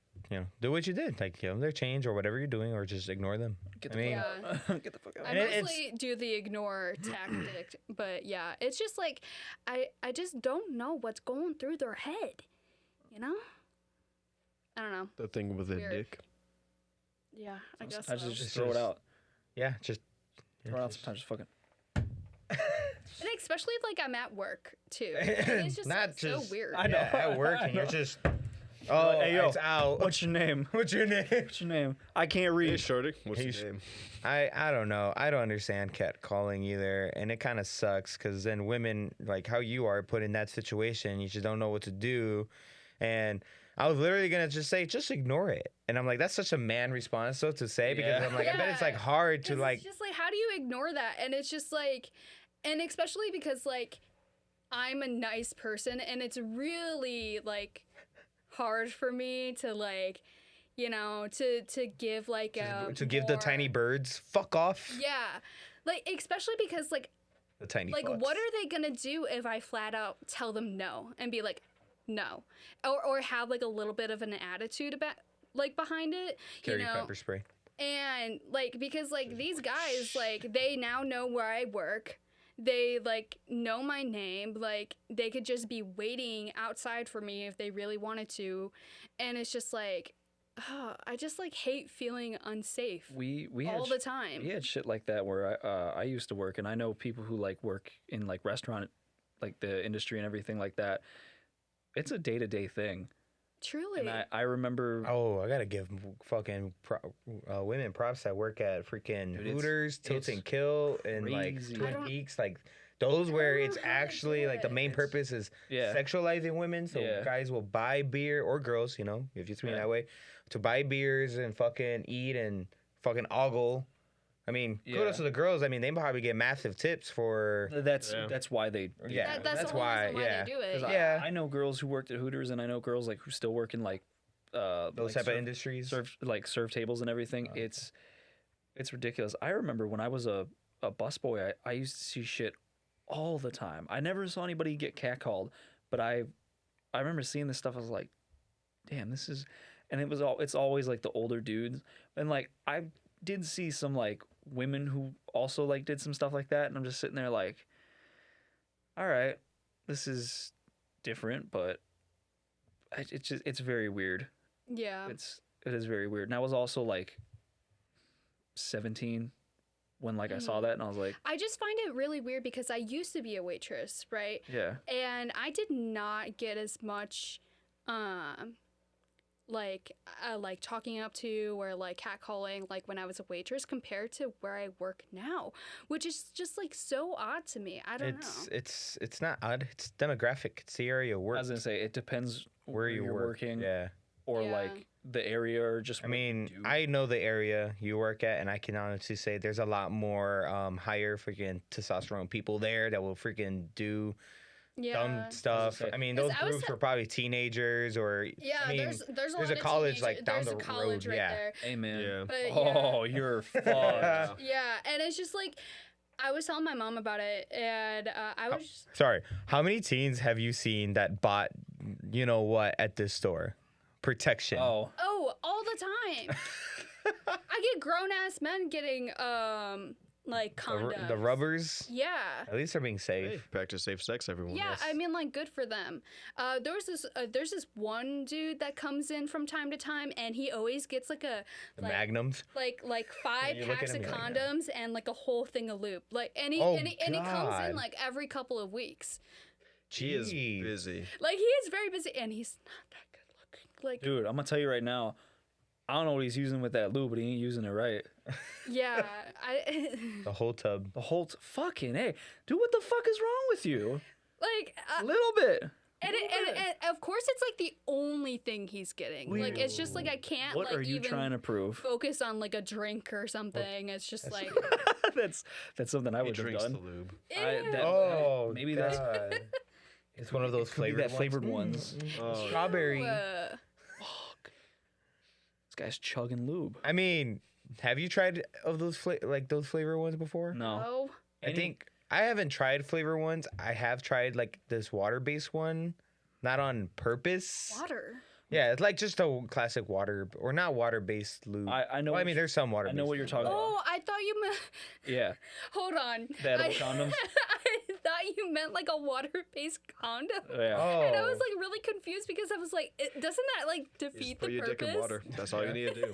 do what you did. Like give them their change or whatever you're doing, or just ignore them. Get I the mean, fuck out. Get the fuck out. I And it's- mostly do the ignore tactic, but yeah, it's just like, I just don't know what's going through their head, you know? I don't know. the thing with the Weird. dick. Yeah, I guess Sometimes so. just throw it out. yeah, just Throw it out. Sometimes just fucking. And especially like I'm at work too. And it's just Not like, just so weird. I know. yeah, at work, I and you're know. just oh, Hey, yo, it's out. What's your name? What's your name? What's your name? I can't Hey, read. shorty, what's Hey, your name? I don't know. I don't understand catcalling either, and it kind of sucks because then women like how you are put in that situation, you just don't know what to do, and I was literally gonna just say just ignore it, and I'm like that's such a man response though to say because Yeah. I'm like I bet it's Yeah. like hard to 'Cause like it's just like, how do you ignore that? And it's just like, and especially because like I'm a nice person and it's really like hard for me to like, you know, to give like a to give the more- tiny birds fuck off. Yeah. Like especially because like The tiny like fucks. what are they gonna do if I flat out tell them no and be like no, or have like a little bit of an attitude about like behind it, Carry you know? pepper spray. And like because like these guys like they now know where I work. They like know my name. Like they could just be waiting outside for me if they really wanted to. And it's just like I just like hate feeling unsafe We all had the time. we had shit like that where I used to work, and I know people who like work in like restaurant, like the industry and everything like that. It's a day-to-day thing. Truly. And I remember Oh, I gotta give fucking women props that work at freaking Dude, it's- Hooters, Tilt it's and Kill, and like crazy. I Twin don't- Peaks, like those where don't it's know how to actually do like the it. main purpose is Yeah. sexualizing women. So Yeah. guys will buy beer or girls, if you swing Yeah. that way, to buy beers and fucking eat and fucking ogle. I mean, Yeah. kudos to the girls. I mean, they probably get massive tips for. that's why they Yeah, that's that's the whole why, reason why yeah. they do it. 'cause Yeah. I know girls who worked at Hooters, and I know girls like who still work in like Those type of industries. serve tables and everything. Okay. It's ridiculous. I remember when I was a busboy, I used to see shit all the time. I never saw anybody get catcalled, but I remember seeing this stuff. I was like, damn, this is, and it's always like the older dudes, and like I did see some like women who also like did some stuff like that, and I'm just sitting there like, all right, this is different, but it's very weird. Yeah. It is very weird. And I was also like 17 when like I saw that, and I was like, I just find it really weird because I used to be a waitress, right? yeah, And I did not get as much like talking up to or like catcalling like when I was a waitress compared to where I work now, which is just like so odd to me. I don't know. It's not odd. It's demographic. It's the area of I work was gonna say it depends where you're working, Yeah. or Yeah. like the area, or just I what you mean, do. I know the area you work at, and I can honestly say there's a lot more higher freaking testosterone people there that will freaking do dumb stuff. say- I mean, 'Cause those I was groups were probably teenagers, or Yeah, I mean, there's a there's lot a of college like down there's the a college road. right Yeah. there. Amen. Yeah. But yeah. Oh, you're fucked. Yeah, and it's just like I was telling my mom about it, and I was just, Sorry. How many teens have you seen that bought, you know what, at this store? Protection. Oh, all the time. I get grown ass men getting like The, condoms. the rubbers. Yeah. At least they're being safe. Hey, practice safe sex, everyone. Yeah, Yes. I mean, like, good for them. There's this one dude that comes in from time to time, and he always gets like a The magnums. like 5 You look packs at of him, you're like, yeah. condoms and like a whole thing of lube. Like, and he Oh, and he comes in God. like every couple of weeks. She is Jeez. busy. Like, he is very busy, and he's not that good looking. Like, dude, I'm gonna tell you right now. I don't know what he's using with that lube, but he ain't using it right. yeah, I The whole tub. The whole fucking hey, dude, what the fuck is wrong with you? like. A little bit. And of course, it's like the only thing he's getting. Like, it's just like I can't What like are you even trying to prove? focus on like a drink or something. It's just like that's something I He would have drinks done. the lube. Oh, maybe that's God. It's one of those could be flavored that flavored ones. Oh, Strawberry. This guy's chugging lube. I mean, have you tried of those those flavor ones before? No. oh, I think I haven't tried flavor ones. I have tried like this water-based one, not on purpose. water. Yeah, it's like just a classic water or not water-based lube. I know. Well, I what mean, you- there's some water. I know what you're talking about. Oh, I thought you meant. Yeah, Hold on. the edible I condoms. I thought you meant like a water-based condom. Yeah. Oh, And I was like really confused because I was like, doesn't that like just defeat put the your purpose? dick in water. That's all you need to do.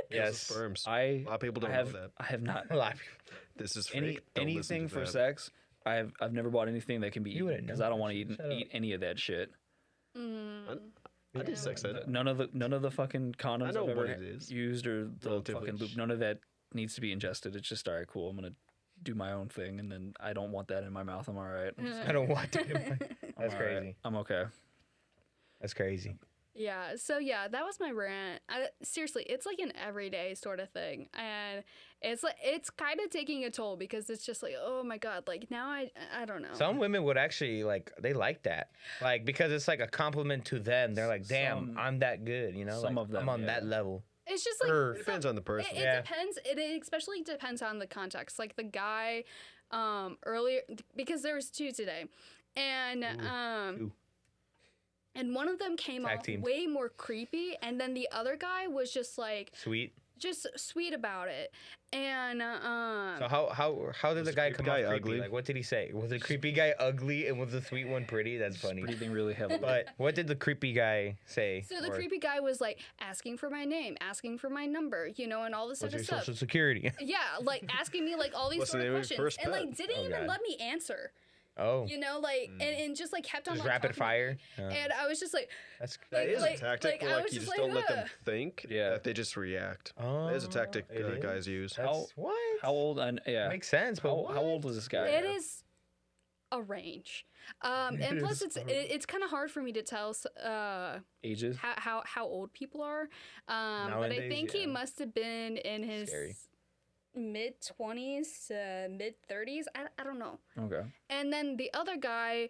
yes. Sperms. I A lot of people don't know that. I have not A lot of people. This is fake. any Don't listen anything to for that. sex. I've never bought anything that can be You eaten wouldn't because know I don't want that to shit. Shut eat any of that shit. I did sex ed. None of the fucking condoms I know I've what ever it is. used or the Relatively. fucking lube. None of that needs to be ingested. It's just all right, cool. I'm gonna do my own thing, and then I don't want that in my mouth. I'm all right. I don't want to. That's I'm all right. crazy. I'm okay. That's crazy. Yeah, so yeah, that was my rant. Seriously, it's like an everyday sort of thing, and it's like it's kind of taking a toll because it's just like, oh my god, like now I don't know. Some women would actually they like that, like because it's like a compliment to them. They're like, damn, Some- I'm that good, you know. some like, of them, I'm on yeah. that level. It's just like Or- It depends on the person. It Yeah. depends. It especially depends on the context. Like the guy earlier, because there was two today, and Two. and one of them came Tag off team. way more creepy, and then the other guy was just like Sweet. just sweet about it. And So how did the Was the guy creepy come guy off creepy? ugly? Like what did he say? Was the creepy guy ugly and was the sweet one pretty? That's funny. Breathing really heavily. But what did the creepy guy say? so the Or creepy guy was like asking for my name, asking for my number, you know, and all this what's other your stuff. social security? Yeah, like asking me like all these What's the sort of name of your questions, first and pet? like didn't Oh, even God. let me answer. Oh, You know, like and just like kept on just like, rapid talking. fire. And I was just like, That's That is like- a tactic like, where I like was you just just like, don't let them "Ugh." think. Yeah. That they just react. oh, That is a tactic it is? guys use. That's what? How old? And yeah, Makes sense, but how old was this guy? it is a range, and plus is it's kind of hard for me to tell Ages. how old people are. But I Nowadays, think he yeah. must have been in his Scary. mid-20s to mid-30s. I don't know. Okay. And then the other guy,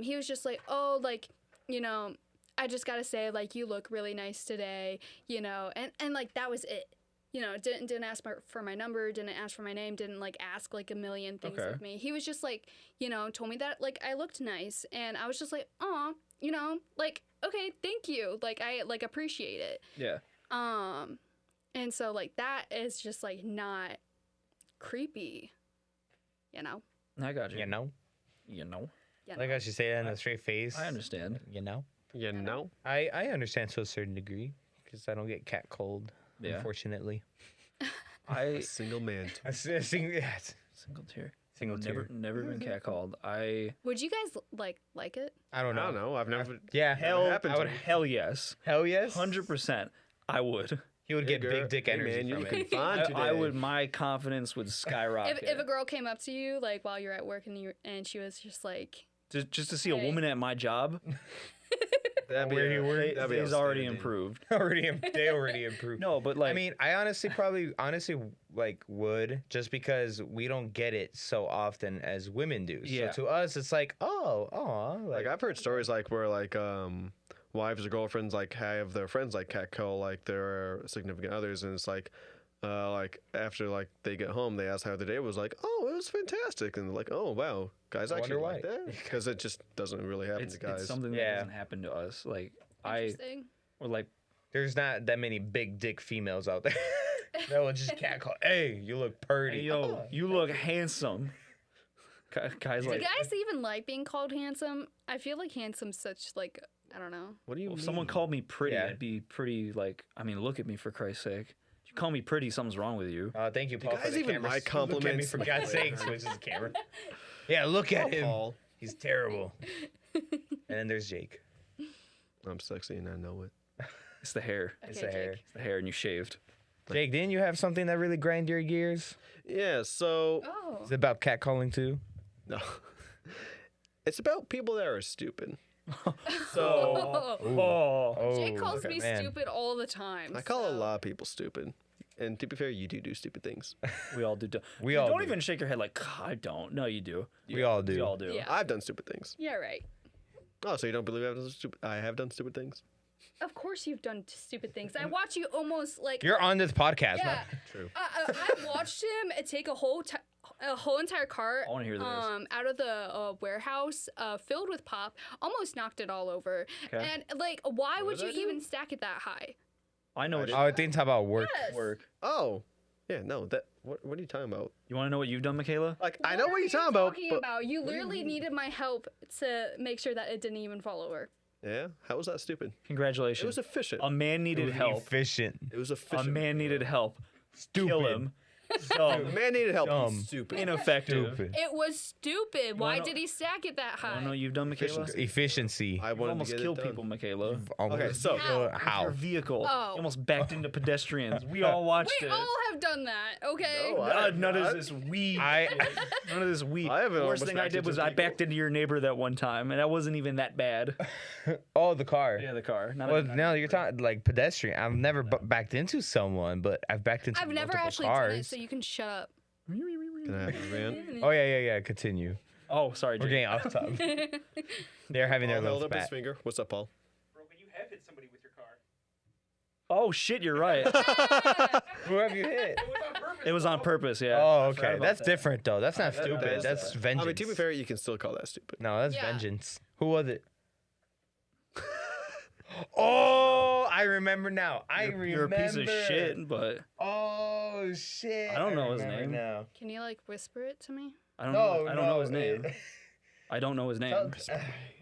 he was just like, oh, like, you know, I just gotta say, like, you look really nice today, you know, and like that was it. You know, didn't ask for my number, didn't ask for my name, didn't like ask like a million things Okay. of me. He was just like, you know, told me that like I looked nice, and I was just like, aw, you know, like, okay, thank you, like I like appreciate it. Yeah. And so like that is just like not creepy, you know. I got you. You know, You know. You like know? I should say that in a straight face. I understand. You know, You know? I understand to a certain degree because I don't get catcalled, Yeah. unfortunately. I A single man. I sing, yeah, single tear. single tear. Never been catcalled. I Would you guys like it? I I don't know. don't know. I've never. Yeah, Hell- happened I to would me. hell yes. hell yes. 100%. I would. He would get Hey, big girl. dick Hey, energy man, you from looking it. fine today. I would. My confidence would skyrocket. If a girl came up to you like while you're at work and she was just like, just to see a Hey. woman at my job, That'd be Where he a- worked that'd be is already outstanding. improved. they already improved. No, but like I mean, I honestly like would just because we don't get it so often as women do. Yeah. So to us, it's like, oh, Like I've heard stories like where like wives or girlfriends like have their friends like catcall like their significant others, and it's like after like they get home, they ask how their day was. Like, oh, it was fantastic, and they're like, oh wow, guys I actually wonder like why. that, because it just doesn't really happen it's, to guys. it's something that Yeah. doesn't happen to us. Like interesting. or like there's not that many big dick females out there that will just catcall. Hey, you look pretty. hey, yo, you look handsome. Guys Do like guys even like being called handsome? I feel like handsome's such like, I don't know. What do you if mean? someone called me pretty, Yeah. I'd be pretty like. I mean, look at me for Christ's sake. If you call me pretty, something's wrong with you. Thank you, Paul. guys for the even camera. like Look at me compliments? for God's sakes, which is the camera. Yeah, look at him. Paul. He's terrible. And then there's Jake. I'm sexy and I know it. It's the hair. It's Okay, the hair. Jake. It's the hair, and you shaved. Jake, didn't you have something that really grind your gears? Yeah. So Oh. Is it about catcalling too? no, it's about people that are stupid. So, oh, Jake calls okay, me man. stupid all the time. I call a so- lot of people stupid, and to be fair, you do stupid things. we all do. We You all don't do. even shake your head like I don't. No, you do. We all do. We all do. Yeah. I've done stupid things. Yeah, right. Oh, so you don't believe I have done stupid things? Of course you've done stupid things. I watch you almost like You're on this podcast, yeah. man. True. I've watched him take a whole entire cart I wanna hear this. out of the warehouse filled with pop, almost knocked it all over. Okay. And like, why would did you I do? even stack it that high? I know what Oh, I think talk about work. Yes. work. Oh, yeah. No, that. What are you talking about? You want to know what you've done, Mikayla? Like I know what are you're you talking about, but You what do you literally mean? needed my help to make sure that it didn't even fall over. yeah, how was that stupid? It Congratulations. was efficient. A man needed help. Efficient. It was A efficient. man needed help. Stupid. Kill him. The Dumb. man needed help. Dumb. He's stupid. Ineffective. Stupid. It was stupid. Why know- did he stack it that I high? don't know what you've done, Mikayla. Efficiency. I You've wanted almost to get killed it done. people, Mikayla. Okay, so How? How? Your vehicle. Oh. You almost backed into pedestrians. We all watched We it. all have done that, okay? No, I- None of this we. None of this we. I haven't The worst almost thing I backed did into was I people. backed into your neighbor that one time, and that wasn't even that bad. Oh, the car. Yeah, the car. Not Well, even- now you're talking like pedestrian. I've never backed into someone, but I've backed into I've never multiple actually cars. done it, so you can shut up. can I have a van? Oh yeah. Continue. Oh, sorry, We're Jake. getting off topic. They're having their Paul little held up his spat. finger. What's up, Paul? Bro, but you have hit somebody with your car. Oh shit, you're right. Who have you hit? It was on purpose. It was on purpose. Yeah. Oh, I forgot okay. about That's that. different though. That's not that stupid. is That's different. vengeance. I mean, to be fair, you can still call that stupid. No, that's Yeah. vengeance. Who was it? Oh, I remember now. I remember. You're a piece of shit, but Oh shit! I don't know his remember name. Now. Can you like whisper it to me? I don't No, know. I don't know his no, name. I don't know his name.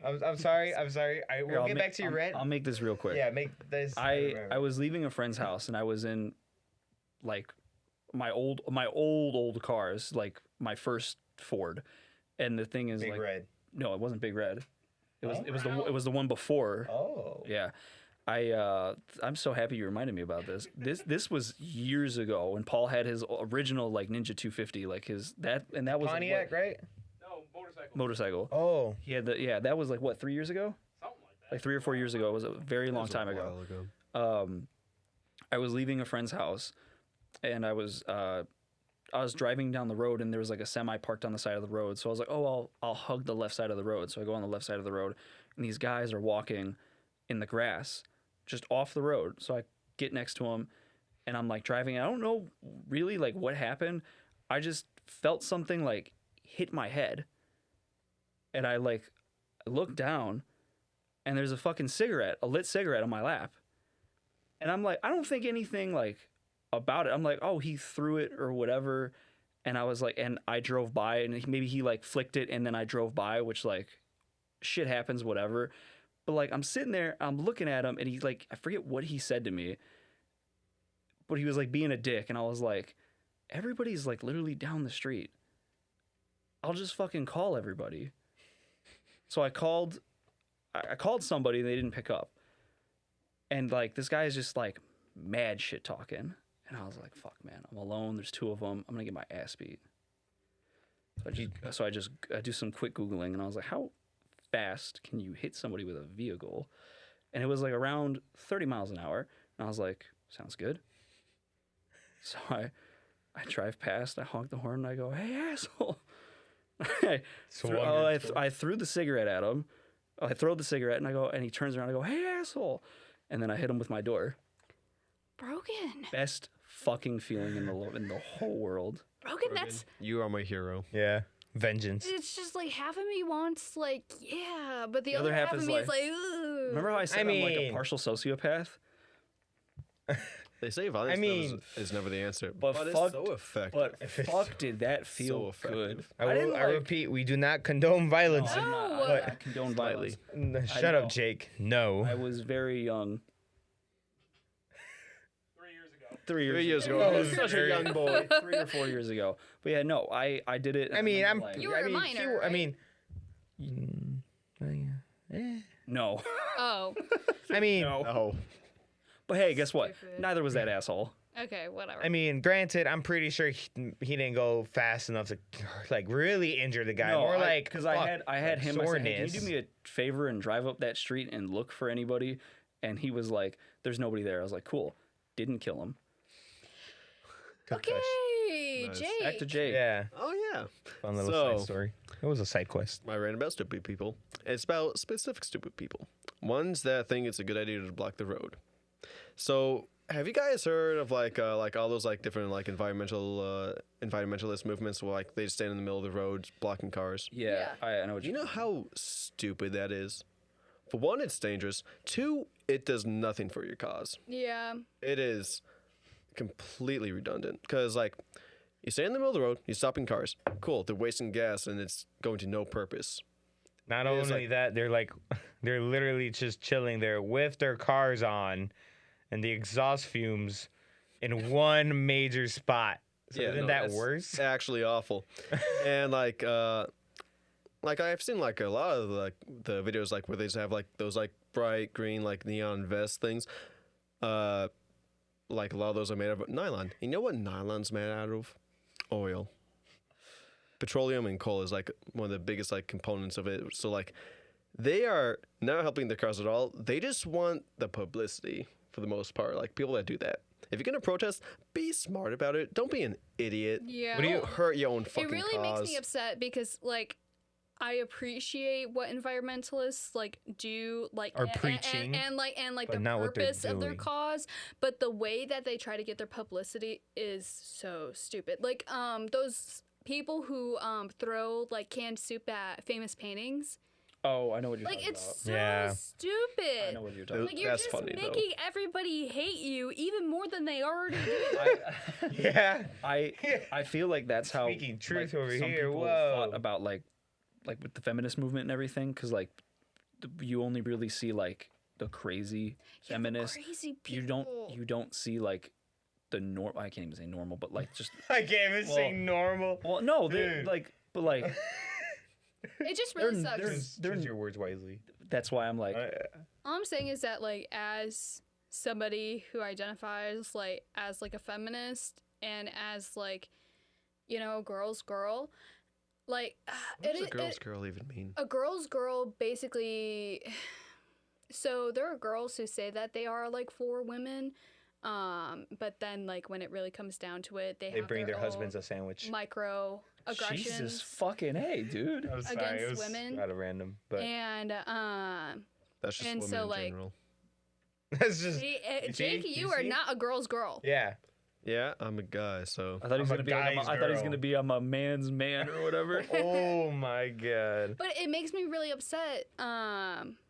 I'm sorry. I'm sorry. Here, We'll I'll get make- back to your I'll- rant. I'll make this real quick. Yeah, make this. I remember. was leaving a friend's house and I was in like my old cars, like my first Ford. And the thing is Big like red. no, it wasn't Big Red. It was Oh. it was the one before. Oh. Yeah. I'm so happy you reminded me about this. This was years ago when Paul had his original like Ninja 250, like that was Pontiac, right? No, motorcycle. motorcycle. Oh. He had that was like what 3 years ago? Something like that. Like 3 or 4 years ago. It was a very long time ago. I was leaving a friend's house, and I was driving down the road, and there was like a semi parked on the side of the road. So I was like, oh, I'll hug the left side of the road. So I go on the left side of the road, and these guys are walking in the grass, just off the road. So I get next to him, and I'm like driving. I don't know really like what happened. I just felt something like hit my head, and I like looked down, and there's a fucking cigarette, a lit cigarette on my lap, and I'm like, I don't think anything like about it. I'm like, oh, he threw it or whatever. And I was like, and I drove by, and maybe he like flicked it, and then I drove by, which like shit happens, whatever. But like I'm sitting there, I'm looking at him, and he's like, I forget what he said to me, but he was like being a dick, and I was like, everybody's like literally down the street. I'll just fucking call everybody. So I called somebody, and they didn't pick up. And like this guy is just like mad shit talking. And I was like, fuck, man, I'm alone. There's two of them. I'm going to get my ass beat. So I do some quick Googling, and I was like, how fast can you hit somebody with a vehicle? And it was like around 30 miles an hour. And I was like, sounds good. So I drive past, I honk the horn, and I go, hey, asshole. I threw the cigarette at him. I throw the cigarette, and I go, and he turns around, and I go, hey, asshole. And then I hit him with my door. Brogan. Best fucking feeling in the whole world. Brogan, that's... You are my hero. Yeah. Vengeance. It's just like half of me wants like, yeah, but the other half of me is like, ugh. Remember how I said I'm like a partial sociopath? They say violence is never the answer, but it's fuck, so effective. But fuck, did that feel good? I repeat, we do not condone violence. I condone violence. Shut up, Jake. No. I was very young. 3 years ago. 3 years ago. I was such a young boy. 3 or 4 years ago. But yeah, no, I did it. I mean, You were a minor, I right? mean, no. Oh, I mean, No. But hey, guess what? Stupid. Neither was that asshole. okay, whatever. I mean, granted, I'm pretty sure he didn't go fast enough to like really injure the guy. More like because I had him. I said, hey, can you soreness. do me a favor and drive up that street and look for anybody? And he was like, "There's nobody there." I was like, "Cool." Didn't kill him. Okay, Nice. Jake. Back to Jake. Yeah, Oh yeah. fun little So- side story. It was a side quest. My rant about stupid people. It's about specific stupid people. Ones that think it's a good idea to block the road. So, have you guys heard of like all those like different like environmentalist movements where like they stand in the middle of the road blocking cars? Yeah, I know what You know how stupid that is? For one, it's dangerous. Two, it does nothing for your cause. Yeah. It is completely redundant because like you stand in the middle of the road, you're stopping cars. Cool, they're wasting gas and it's going to no purpose. Not It's only like- that, they're literally just chilling there with their cars on, and the exhaust fumes in one major spot. So isn't that it's worse? Actually awful. And like I've seen like a lot of like the videos like where they just have like those like bright green like neon vest things. Like a lot of those are made of nylon. You know what nylon's made out of? Oil. Petroleum and coal is like one of the biggest like components of it. So like they are not helping the cars at all. They just want the publicity for the most part. Like people that do that. If you're gonna protest, be smart about it. Don't be an idiot. Yeah. Don't hurt your own fucking It really makes cause. me upset because like I appreciate what environmentalists like do like Are preaching, and like but the not what they're purpose of their doing. cause, but the way that they try to get their publicity is so stupid. Like those people who throw like canned soup at famous paintings. Oh, I know what you're Like talking it's about. so Yeah. stupid. I know what you're talking Like you're That's just funny, though. making everybody hate you even more than they already do. about. Yeah. I feel like that's how Speaking truth like, over some here, people whoa. thought about like with the feminist movement and everything, because like you only really see like the crazy feminists. Crazy people. You don't see like the I can't even say normal, but like just I can't even say Well- normal. well, no, they're Dude. like, but like It just really They're- sucks. Choose your words wisely. that's why I'm like, All I'm saying is that like as somebody who identifies like as like a feminist and as like a girl's girl, like What does a girl's girl even mean? a girl's girl basically. So there are girls who say that they are like for women, but then like when it really comes down to it, they They have bring their own husbands a sandwich. micro Jesus aggressions. fucking hey, dude. I'm sorry, against it was women. Out of random, but And That's just And women so, in like- general. That's just See, You Jake, see? you You are see? not a girl's girl. yeah. Yeah, I'm a guy, so I thought he was I'm a gonna be. Like, guy's I thought he was girl. gonna be. I'm a man's man or whatever. Oh my god. But it makes me really upset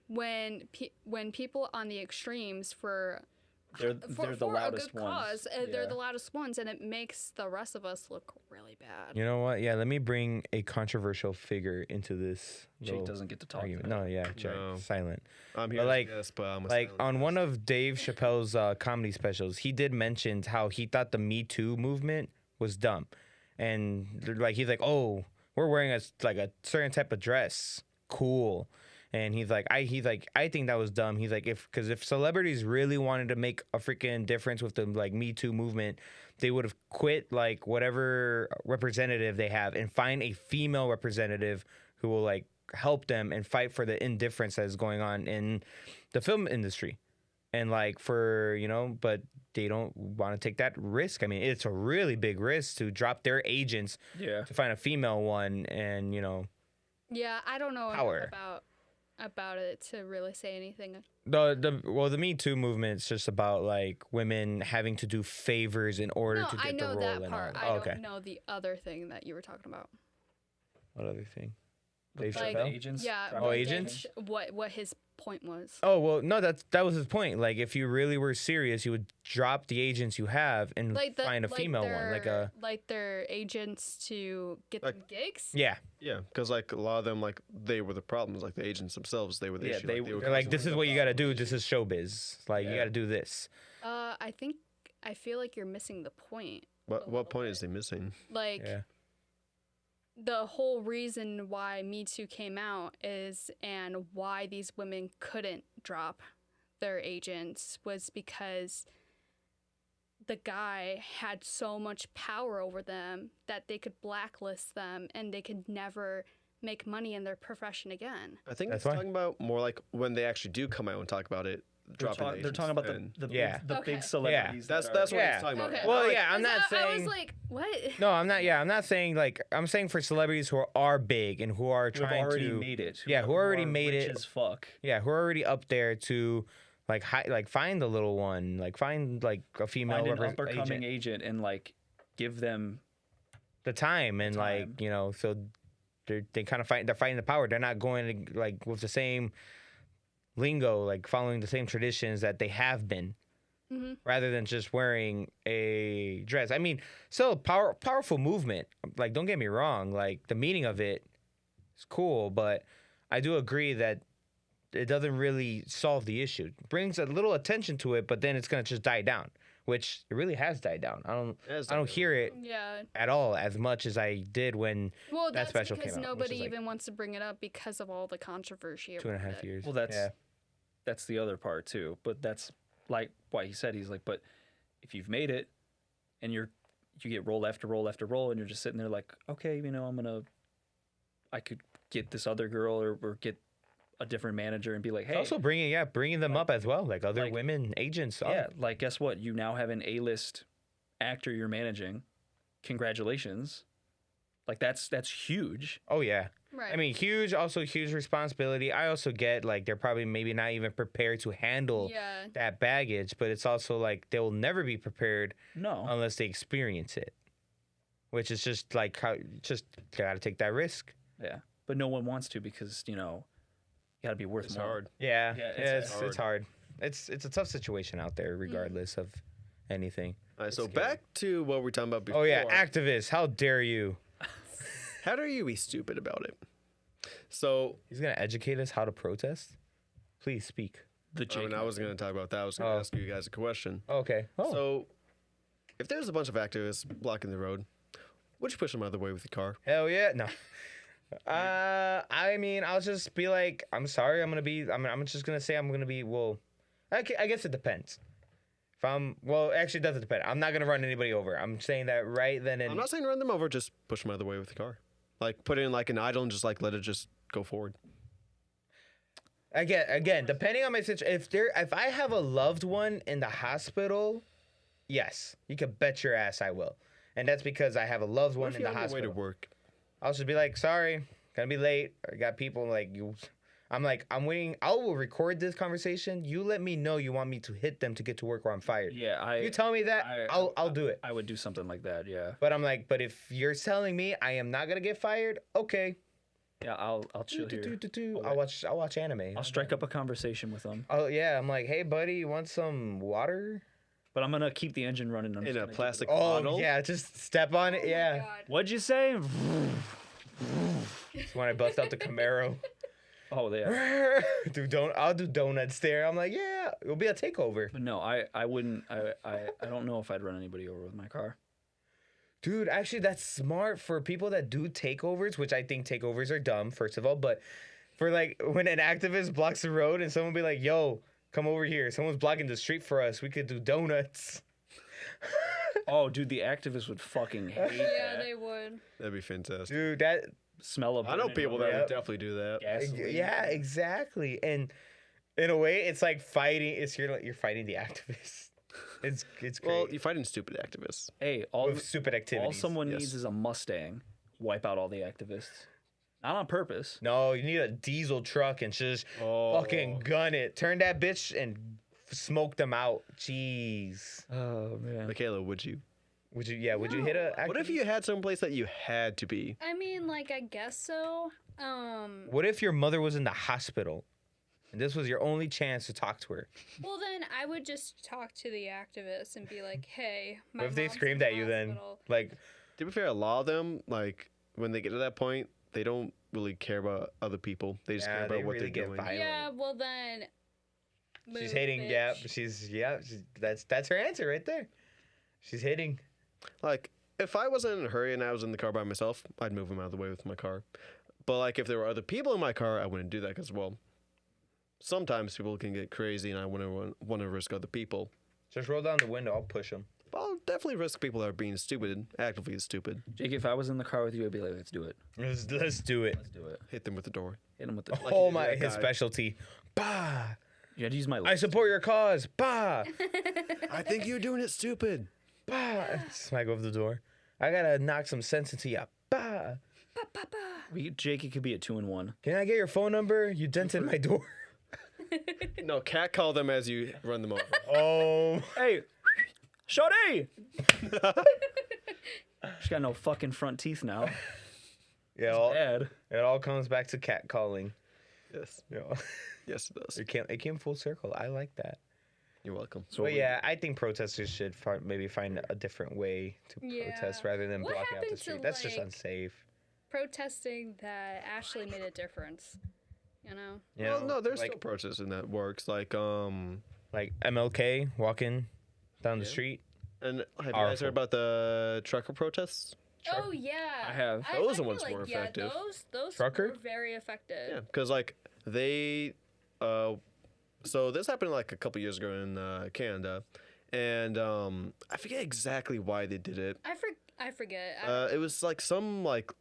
when people on the extremes They're the for loudest a good ones. cause, they're Yeah. the loudest ones, and it makes the rest of us look really bad. You know what? Yeah, let me bring a controversial figure into this. Jake little doesn't get to talk. argument. though. No, yeah, Jake, No. silent. I'm But here. like- Yes, but I'm a Like silent on one guest. of Dave Chappelle's comedy specials, he did mention how he thought the Me Too movement was dumb, and like he's like, "Oh, we're wearing a certain type of dress, cool," and he's like, I think that was dumb. He's like, if celebrities really wanted to make a freaking difference with the like Me Too movement, they would have quit like whatever representative they have and find a female representative who will like help them and fight for the indifference that is going on in the film industry. And like but they don't want to take that risk. I mean, it's a really big risk to drop their agents Yeah. to find a female one and Yeah, I don't know Power. about it to really say anything. the Me Too movement's just about like women having to do favors in order No, to get I know the role that and part. all. I Oh, don't okay. know the other thing that you were talking about. What other thing? Dave Like- Chappelle? agents. Yeah, drop Oh, like, agents? What his point was. Oh well, no, that was his point. Like, if you really were serious, you would drop the agents you have and find a female one, like their agents to get Like- them gigs. yeah. Yeah, because like a lot of them, like they were the problems. Like the agents themselves, they were the Yeah, issue. they were They're like, causing this is the what you got to problem. do. This is showbiz. Like, you Yeah. got to do this. I feel like you're missing the point. What point is he missing? Like Yeah. the whole reason why Me Too came out and why these women couldn't drop their agents was because the guy had so much power over them that they could blacklist them and they could never make money in their profession again. I think That's it's why. talking about more like when they actually do come out and talk about it. They're talking about the Yeah. big Okay. celebrities. That's that that's are, what Yeah. he's talking about. Okay. Well, Like, yeah, I'm not I was saying. like, what? No, I'm not. Yeah, I'm not saying like. I'm saying for celebrities who are big and who are who have trying already to. made it. Yeah, who already are made rich it. as fuck. Yeah, who are already up there to, like, find the little one, like find like a female Find an up or agent. coming agent and like give them. The time and like so they kind of they're fighting the power. They're not going to like with the same lingo, like following the same traditions that they have been. Rather than just wearing a dress. I mean, still powerful movement. Like, don't get me wrong. Like, the meaning of it is cool, but I do agree that it doesn't really solve the issue. It brings a little attention to it, but then it's gonna just die down, which it really has died down. I don't hear it Yeah. at all as much as I did when Well, that that's special because came out, which nobody is, like, even wants to bring it up because of all the controversy. 2.5 around it. years. Well, that's yeah. that's the other part too. But that's like why he said he's like, but if you've made it and you get role after role after role, and you're just sitting there like, okay, I could get this other girl or get a different manager and be like, hey, Also bringing them up as well, like other like- women agents. yeah, like guess what? You now have an A-list actor you're managing. Congratulations. Like that's huge. Oh yeah. Right. I mean, huge responsibility. I also get like they're probably maybe not even prepared to handle yeah. that baggage, but it's also like they will never be prepared No. unless they experience it. Which is just like how just gotta take that risk. Yeah. But no one wants to because, you got to be worth It's more. hard. Yeah, Yeah, it's hard. It's a tough situation out there, regardless of anything. All right, so back to what we were talking about before. Oh yeah, activists! How dare you? How dare you be stupid about it? So He's gonna educate us how to protest. Please speak. The Jake. I was going to talk about that. I was going to Oh. ask you guys a question. Okay. Oh. So if there's a bunch of activists blocking the road, would you push them out of the way with your car? Hell yeah, no. I mean, I'll just be like, I'm sorry. I'm just gonna say I'm gonna be. Well, I guess it depends. If actually, it doesn't depend. I'm not gonna run anybody over. I'm saying that right then and. I'm not saying run them over, just push them out of the way with the car. Like put it in like an idle and just like let it just go forward. Again, depending on my situation, if I have a loved one in the hospital, yes, you can bet your ass I will, and that's because I have a loved What one if in you're the on your way hospital. to work? I'll just be like, sorry, gonna be late. I got people like you. I'm like, I'm waiting. I will record this conversation. You let me know you want me to hit them to get to work or I'm fired. Yeah, You tell me that, I'll do it. I would do something like that. Yeah. But I'm like, but if you're telling me I am not gonna get fired, okay. Yeah, I'll chill here. I'll watch anime. I'll strike up a conversation with them. Oh yeah, I'm like, hey buddy, you want some water? But I'm gonna keep the engine running. I'm In just a gonna do plastic it. Oh bottle. yeah, just step on it. Oh my Yeah. God. What'd you say? That's when I bust out the Camaro. Oh yeah. I'll do donuts there. I'm like, yeah, it'll be a takeover. But no, I wouldn't. I don't know if I'd run anybody over with my car. Dude, actually, that's smart for people that do takeovers, which I think takeovers are dumb, first of all. But for like when an activist blocks the road and someone be like, yo, come over here. Someone's blocking the street for us. We could do donuts. Oh, dude, the activists would fucking hate Yeah, that. they would. That'd be fantastic. Dude, that, Smell of I know burning people that Yep. would definitely do that. gasoline. yeah, exactly. And in a way, it's like fighting. You're fighting the activists. It's great. Well, you're fighting stupid activists. Hey, all With stupid activities. all someone yes. needs is a Mustang. Wipe out all the activists. Not on purpose. No, you need a diesel truck and just Oh. fucking gun it. Turn that bitch and smoke them out. Jeez. Oh man. Mikayla, would you? Would you? Yeah. Would you hit a? What if you had some place that you had to be? I mean, like, I guess so. What if your mother was in the hospital, and this was your only chance to talk to her? Well, then I would just talk to the activists and be like, "Hey, my What if they mom's in screamed the at you then? hospital." Like, To be fair, a lot of them, like when they get to that point, they don't really care about other people. They just Yeah, care they about what really they're get doing. violent. Yeah, well then. she's move, hating. Yeah. bitch. That's her answer right there. She's hitting. Like, if I wasn't in a hurry and I was in the car by myself, I'd move them out of the way with my car. But like, if there were other people in my car, I wouldn't do that because, well, sometimes people can get crazy, and I wouldn't want to risk other people. Just roll down the window. I'll push them. But I'll definitely risk people that are being stupid, actively stupid. Jake, if I was in the car with you, I'd be like, let's do it. Let's do it. Let's do it. Hit them with the door. Hit him with the. Oh you my, did that his guy. specialty. Bah. You had to use my. I lips. support your cause. Bah. I think you're doing it stupid. Bah. Smack over the door. I gotta knock some sense into ya. Bah. Jake, it could be a 2-in-1. Can I get your phone number? You dented my door. No, cat call them as you run them over. Oh. Hey, Shawty! She's got no fucking front teeth now. Yeah. Bad. It all comes back to catcalling. Yes. Yeah. Yes, it does. It came full circle. I like that. You're welcome. So But yeah, I think protesters should maybe find a different way to protest Yeah. rather than What blocking out the happened to, street. That's just like- unsafe. Protesting that actually made a difference. You know. You Well, know, no, there's like, still protesting that works. Like, like MLK walking down the street. and have you guys Powerful. heard about the trucker protests? Oh yeah. I have. Those are feel ones more effective. Yeah, those Trucker? were very effective. Yeah, because like they, so this happened like a couple years ago in Canada, and I forget exactly why they did it. I forget. It was like some like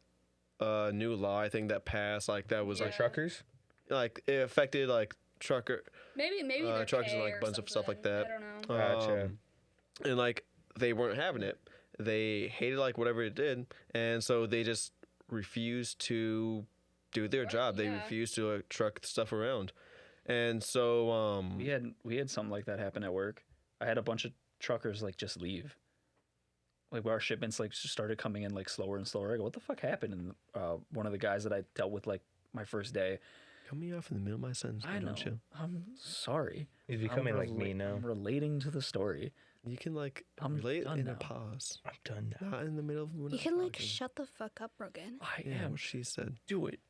new law I think that passed like that was Yeah. Truckers. like it affected like trucker maybe their truckers and pay like or bunch of stuff like something. that. I don't know. Gotcha. And like they weren't having it. They hated like whatever it did, and so they just refused to do their job. They yeah. refused to truck stuff around, and so We had something like that happen at work. I had a bunch of truckers like just leave. Like our shipments like just started coming in like slower and slower. I go, what the fuck happened? And one of the guys that I dealt with like my first day, cut me off in the middle of my sentence. I know. Don't you? I'm sorry. He's becoming like me now. I'm relating to the story. You can like I'm relate done in now. a pause, I'm done now. not in the middle of when You I'm can like talking. shut the fuck up, Broghan. I Yeah, am. what she said. Do it.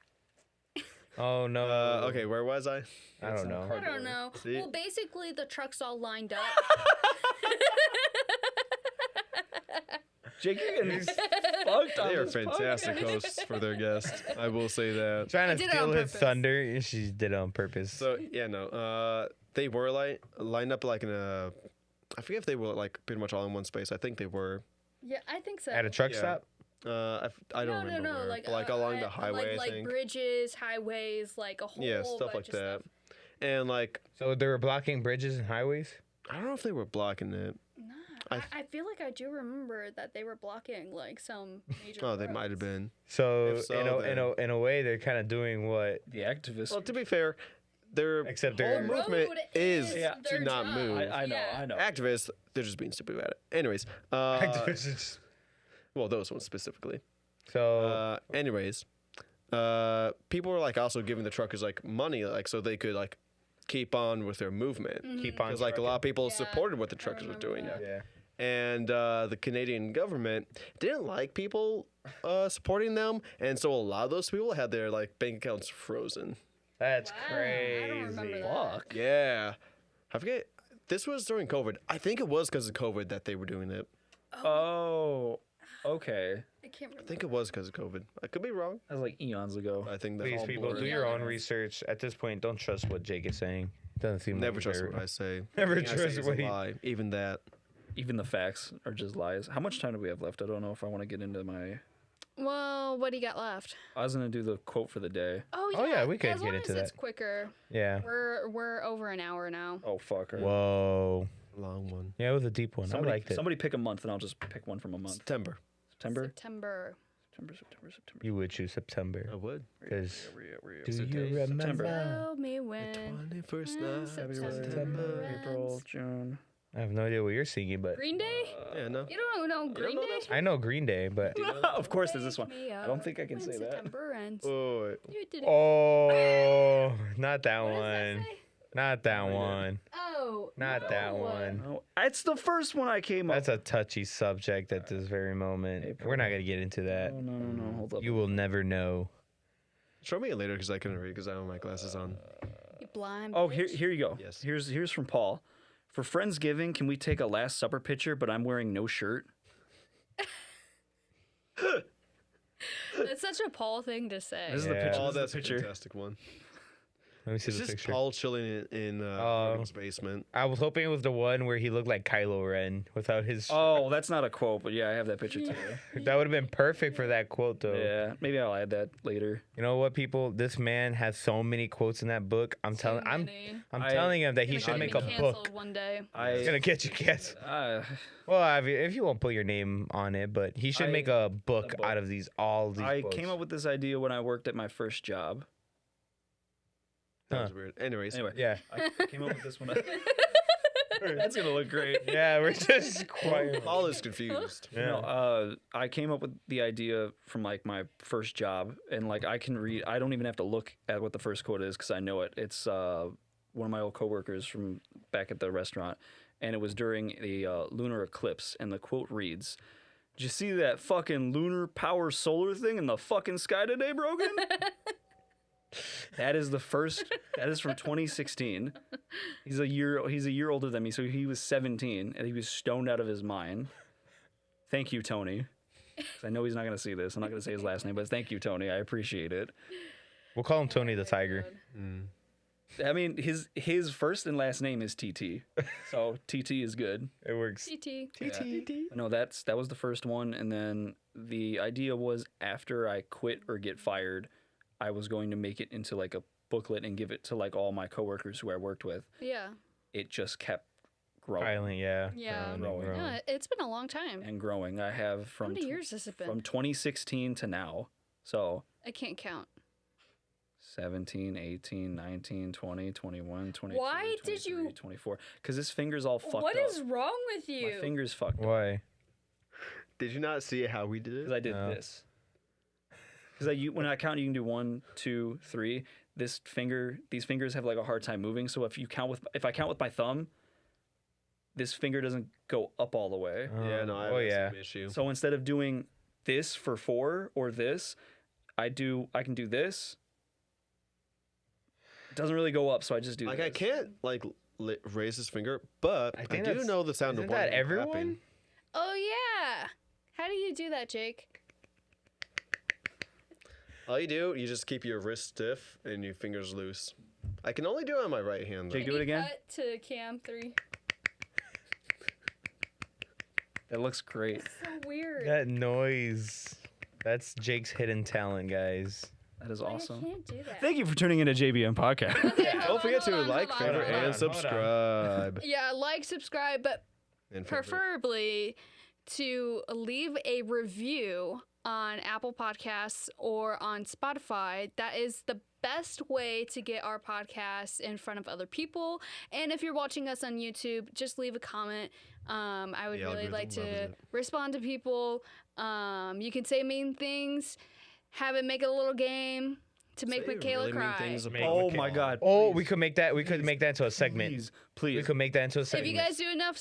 Oh no. Okay, where was I? I don't know. I don't know. See? Well, basically the trucks all lined up. Jake, you're getting fucked on They are this fantastic podcast. hosts for their guests. I will say that. Trying I to did it steal on his purpose. thunder. She did it on purpose. So yeah, no. They were like lined up like in a. I forget if they were like pretty much all in one space. I think they were. Yeah, I think so. At a truck Yeah. stop. I don't remember where. Like along the highway, like I think. bridges, highways, like a whole Yeah, stuff bunch like of that. stuff. And like So they were blocking bridges and highways. I don't know if they were blocking it. Nah. I feel like I do remember that they were blocking like some major. Oh, they might have roads. been. So, If so, in a way, they're kind of doing what, The activists. Well, to be fair, their except whole they're road movement is is to their not job. move. I know, Yeah. I know. Activists, they're just being stupid about it. Anyways, activists. well, those ones specifically. So Anyways, people were like also giving the truckers like money, like so they could like keep on with their movement. keep on Because like a lot of people Yeah, supported what the I truckers were remember doing. that. yeah. And the Canadian government didn't like people supporting them, and so a lot of those people had their like bank accounts frozen. That's Wow, I don't remember crazy. that. Fuck. Yeah, I forget. This was during COVID. I think it was because of COVID that they were doing it. Oh, okay. I can't I remember. think it was because of COVID. I could be wrong. That was like eons ago. I think that's Please, all people, blurred. do Yeah, your own that's- research. At this point, don't trust what Jake is saying. Doesn't seem Never like trust very- what I say. Never Everything I say trust is what a he- lie. Even that. Even the facts are just lies. How much time do we have left? I don't know if I want to get into my. Well, what do you got left? I was gonna do the quote for the day. Oh yeah, we could as get long into as it's that. quicker. Yeah. We're over an hour now. Oh fuck. alright. Whoa. Long one. Yeah, it was a deep one. Somebody, I liked it. somebody pick a month, and I'll just pick one from a month. September. September. September. September. You would choose September I would. because Where do is it? you remember? September. Tell me when. 21st when night. September April, ends. June. I have no idea what you're singing, but Green Day? Yeah, no. You don't know Green know Day? that I know Green Day. But Of course, there's this one. Wake me I don't up think I can when say that. September ends. Oh, wait. You did it. oh, not that What does that one. say? Not that one. Oh. Not that no. one. Oh, it's the first one I came That's up. a touchy subject at this very moment. April. We're not gonna get into that. No. Hold up. You will never know. Show me it later because I couldn't read because I don't have my glasses on. You blind. Oh, bitch. here you go. Yes. Here's from Paul. For Friendsgiving, can we take a Last Supper picture, but I'm wearing no shirt? It's such a Paul thing to say. This is the Yeah. picture. Oh, This is that's the a picture. fantastic one. Let me see It's the just picture. Paul chilling in Broghan's basement. I was hoping it was the one where he looked like Kylo Ren without his. Oh, that's not a quote, but yeah, I have that picture too. That would have been perfect for that quote, though. Yeah, maybe I'll add that later. You know what, people? This man has so many quotes in that book. I'm So telling, I'm many. telling him that he Gonna should get make me a canceled book. one day. It's gonna get you canceled. Well, if you won't put your name on it, but he should make a book out of all these. I books. came up with this idea when I worked at my first job. That was weird. Anyways. Anyway, Yeah, I came up with this one. That's gonna look great. yeah, we're just quiet. Paul is confused. Yeah. No, I came up with the idea from like my first job, and like I can read. I don't even have to look at what the first quote is because I know it. It's one of my old coworkers from back at the restaurant, and it was during the lunar eclipse, and the quote reads, "Did you see that fucking lunar power solar thing in the fucking sky today, Broghan?" That is the first. That is from 2016. He's a year older than me, so he was 17, and he was stoned out of his mind. Thank you, Tony. 'Cause I know he's not gonna see this. I'm not gonna say his last name, but thank you, Tony. I appreciate it. We'll call him Tony the Tiger. I mean, his first and last name is TT, so TT is good. It works. TT. No, that was the first one, and then the idea was after I quit or get fired, I was going to make it into like a booklet and give it to like all my coworkers who I worked with. Yeah. It just kept growing Violent, yeah. Yeah. growing. Yeah, it's been a long time. and growing. I have How from many years has it been? from 2016 to now. So I can't count. 17, 18, 19, 20, 21, 22, Why did you- 23, 24. Because this finger's all fucked What up. is wrong with My you? finger's fucked up. Why? Did you not see how we did Because it? I did No. this. Because when I count, you can do 1, 2, 3. These fingers have like a hard time moving. So if I count with my thumb, this finger doesn't go up all the way. Yeah, no, I have Oh the yeah. same issue. So instead of doing this for 4 or this, I can do this. It doesn't really go up, so I just do Like this. I can't like raise his finger, but I, think do that's- know the sound isn't of one that hand everyone? clapping. Oh yeah. How do you do that, Jake? All you do, you just keep your wrist stiff and your fingers loose. I can only do it on my right hand. Though. Jake, do it again. Cut to cam 3. That looks great. So weird. That noise. That's Jake's hidden talent, guys. That is Why awesome. I can't do that. Thank you for tuning into JBM podcast. Okay, hold Don't on, forget hold to on, like, hold on, favorite, hold on. and subscribe. Yeah, like, subscribe, but And favorite. preferably to leave a review on Apple Podcasts or on Spotify. That is the best way to get our podcast in front of other people. And if you're watching us on YouTube, just leave a comment. I would The really like algorithm loves to it. respond to people. You can say mean things, have it make a little game to make Say Mikayla really mean cry. things about Oh Mikayla. my God. Oh, please. we could make that. We could make that into a segment. Please, please. We could make that into a If segment. you guys do enough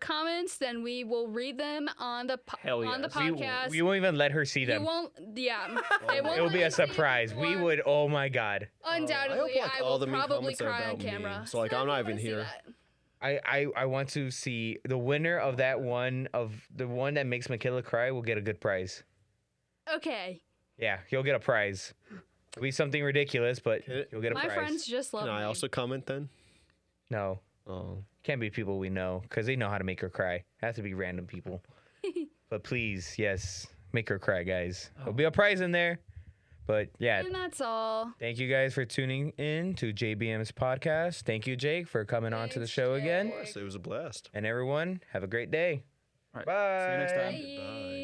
comments, then we will read them on the Hell on the yes. podcast. we won't even let her see You them. won't. Yeah, Oh won't It will be let a you see surprise. We one. would. Oh my God. I Undoubtedly, hope, like, I all will the mean probably comments are cry on about me. camera. So, like, I I'm not don't even wanna see here. that. I want to see the winner of that one the one that makes Mikayla cry will get a good prize. Okay, Yeah, he'll get a prize. It'll be something ridiculous, but Okay. you'll get a my prize. friends just love Can I me. also comment then? No, Oh, can't be people we know because they know how to make her cry. It has to be random people. But please, yes, make her cry, guys. There'll be a prize in there. But yeah, And that's all. thank you guys for tuning in to JBM's podcast. Thank you, Jake, for coming on to the Thanks, show Jake. again. of course, it was a blast. And everyone, have a great day. All right. Bye. See you next time. Bye.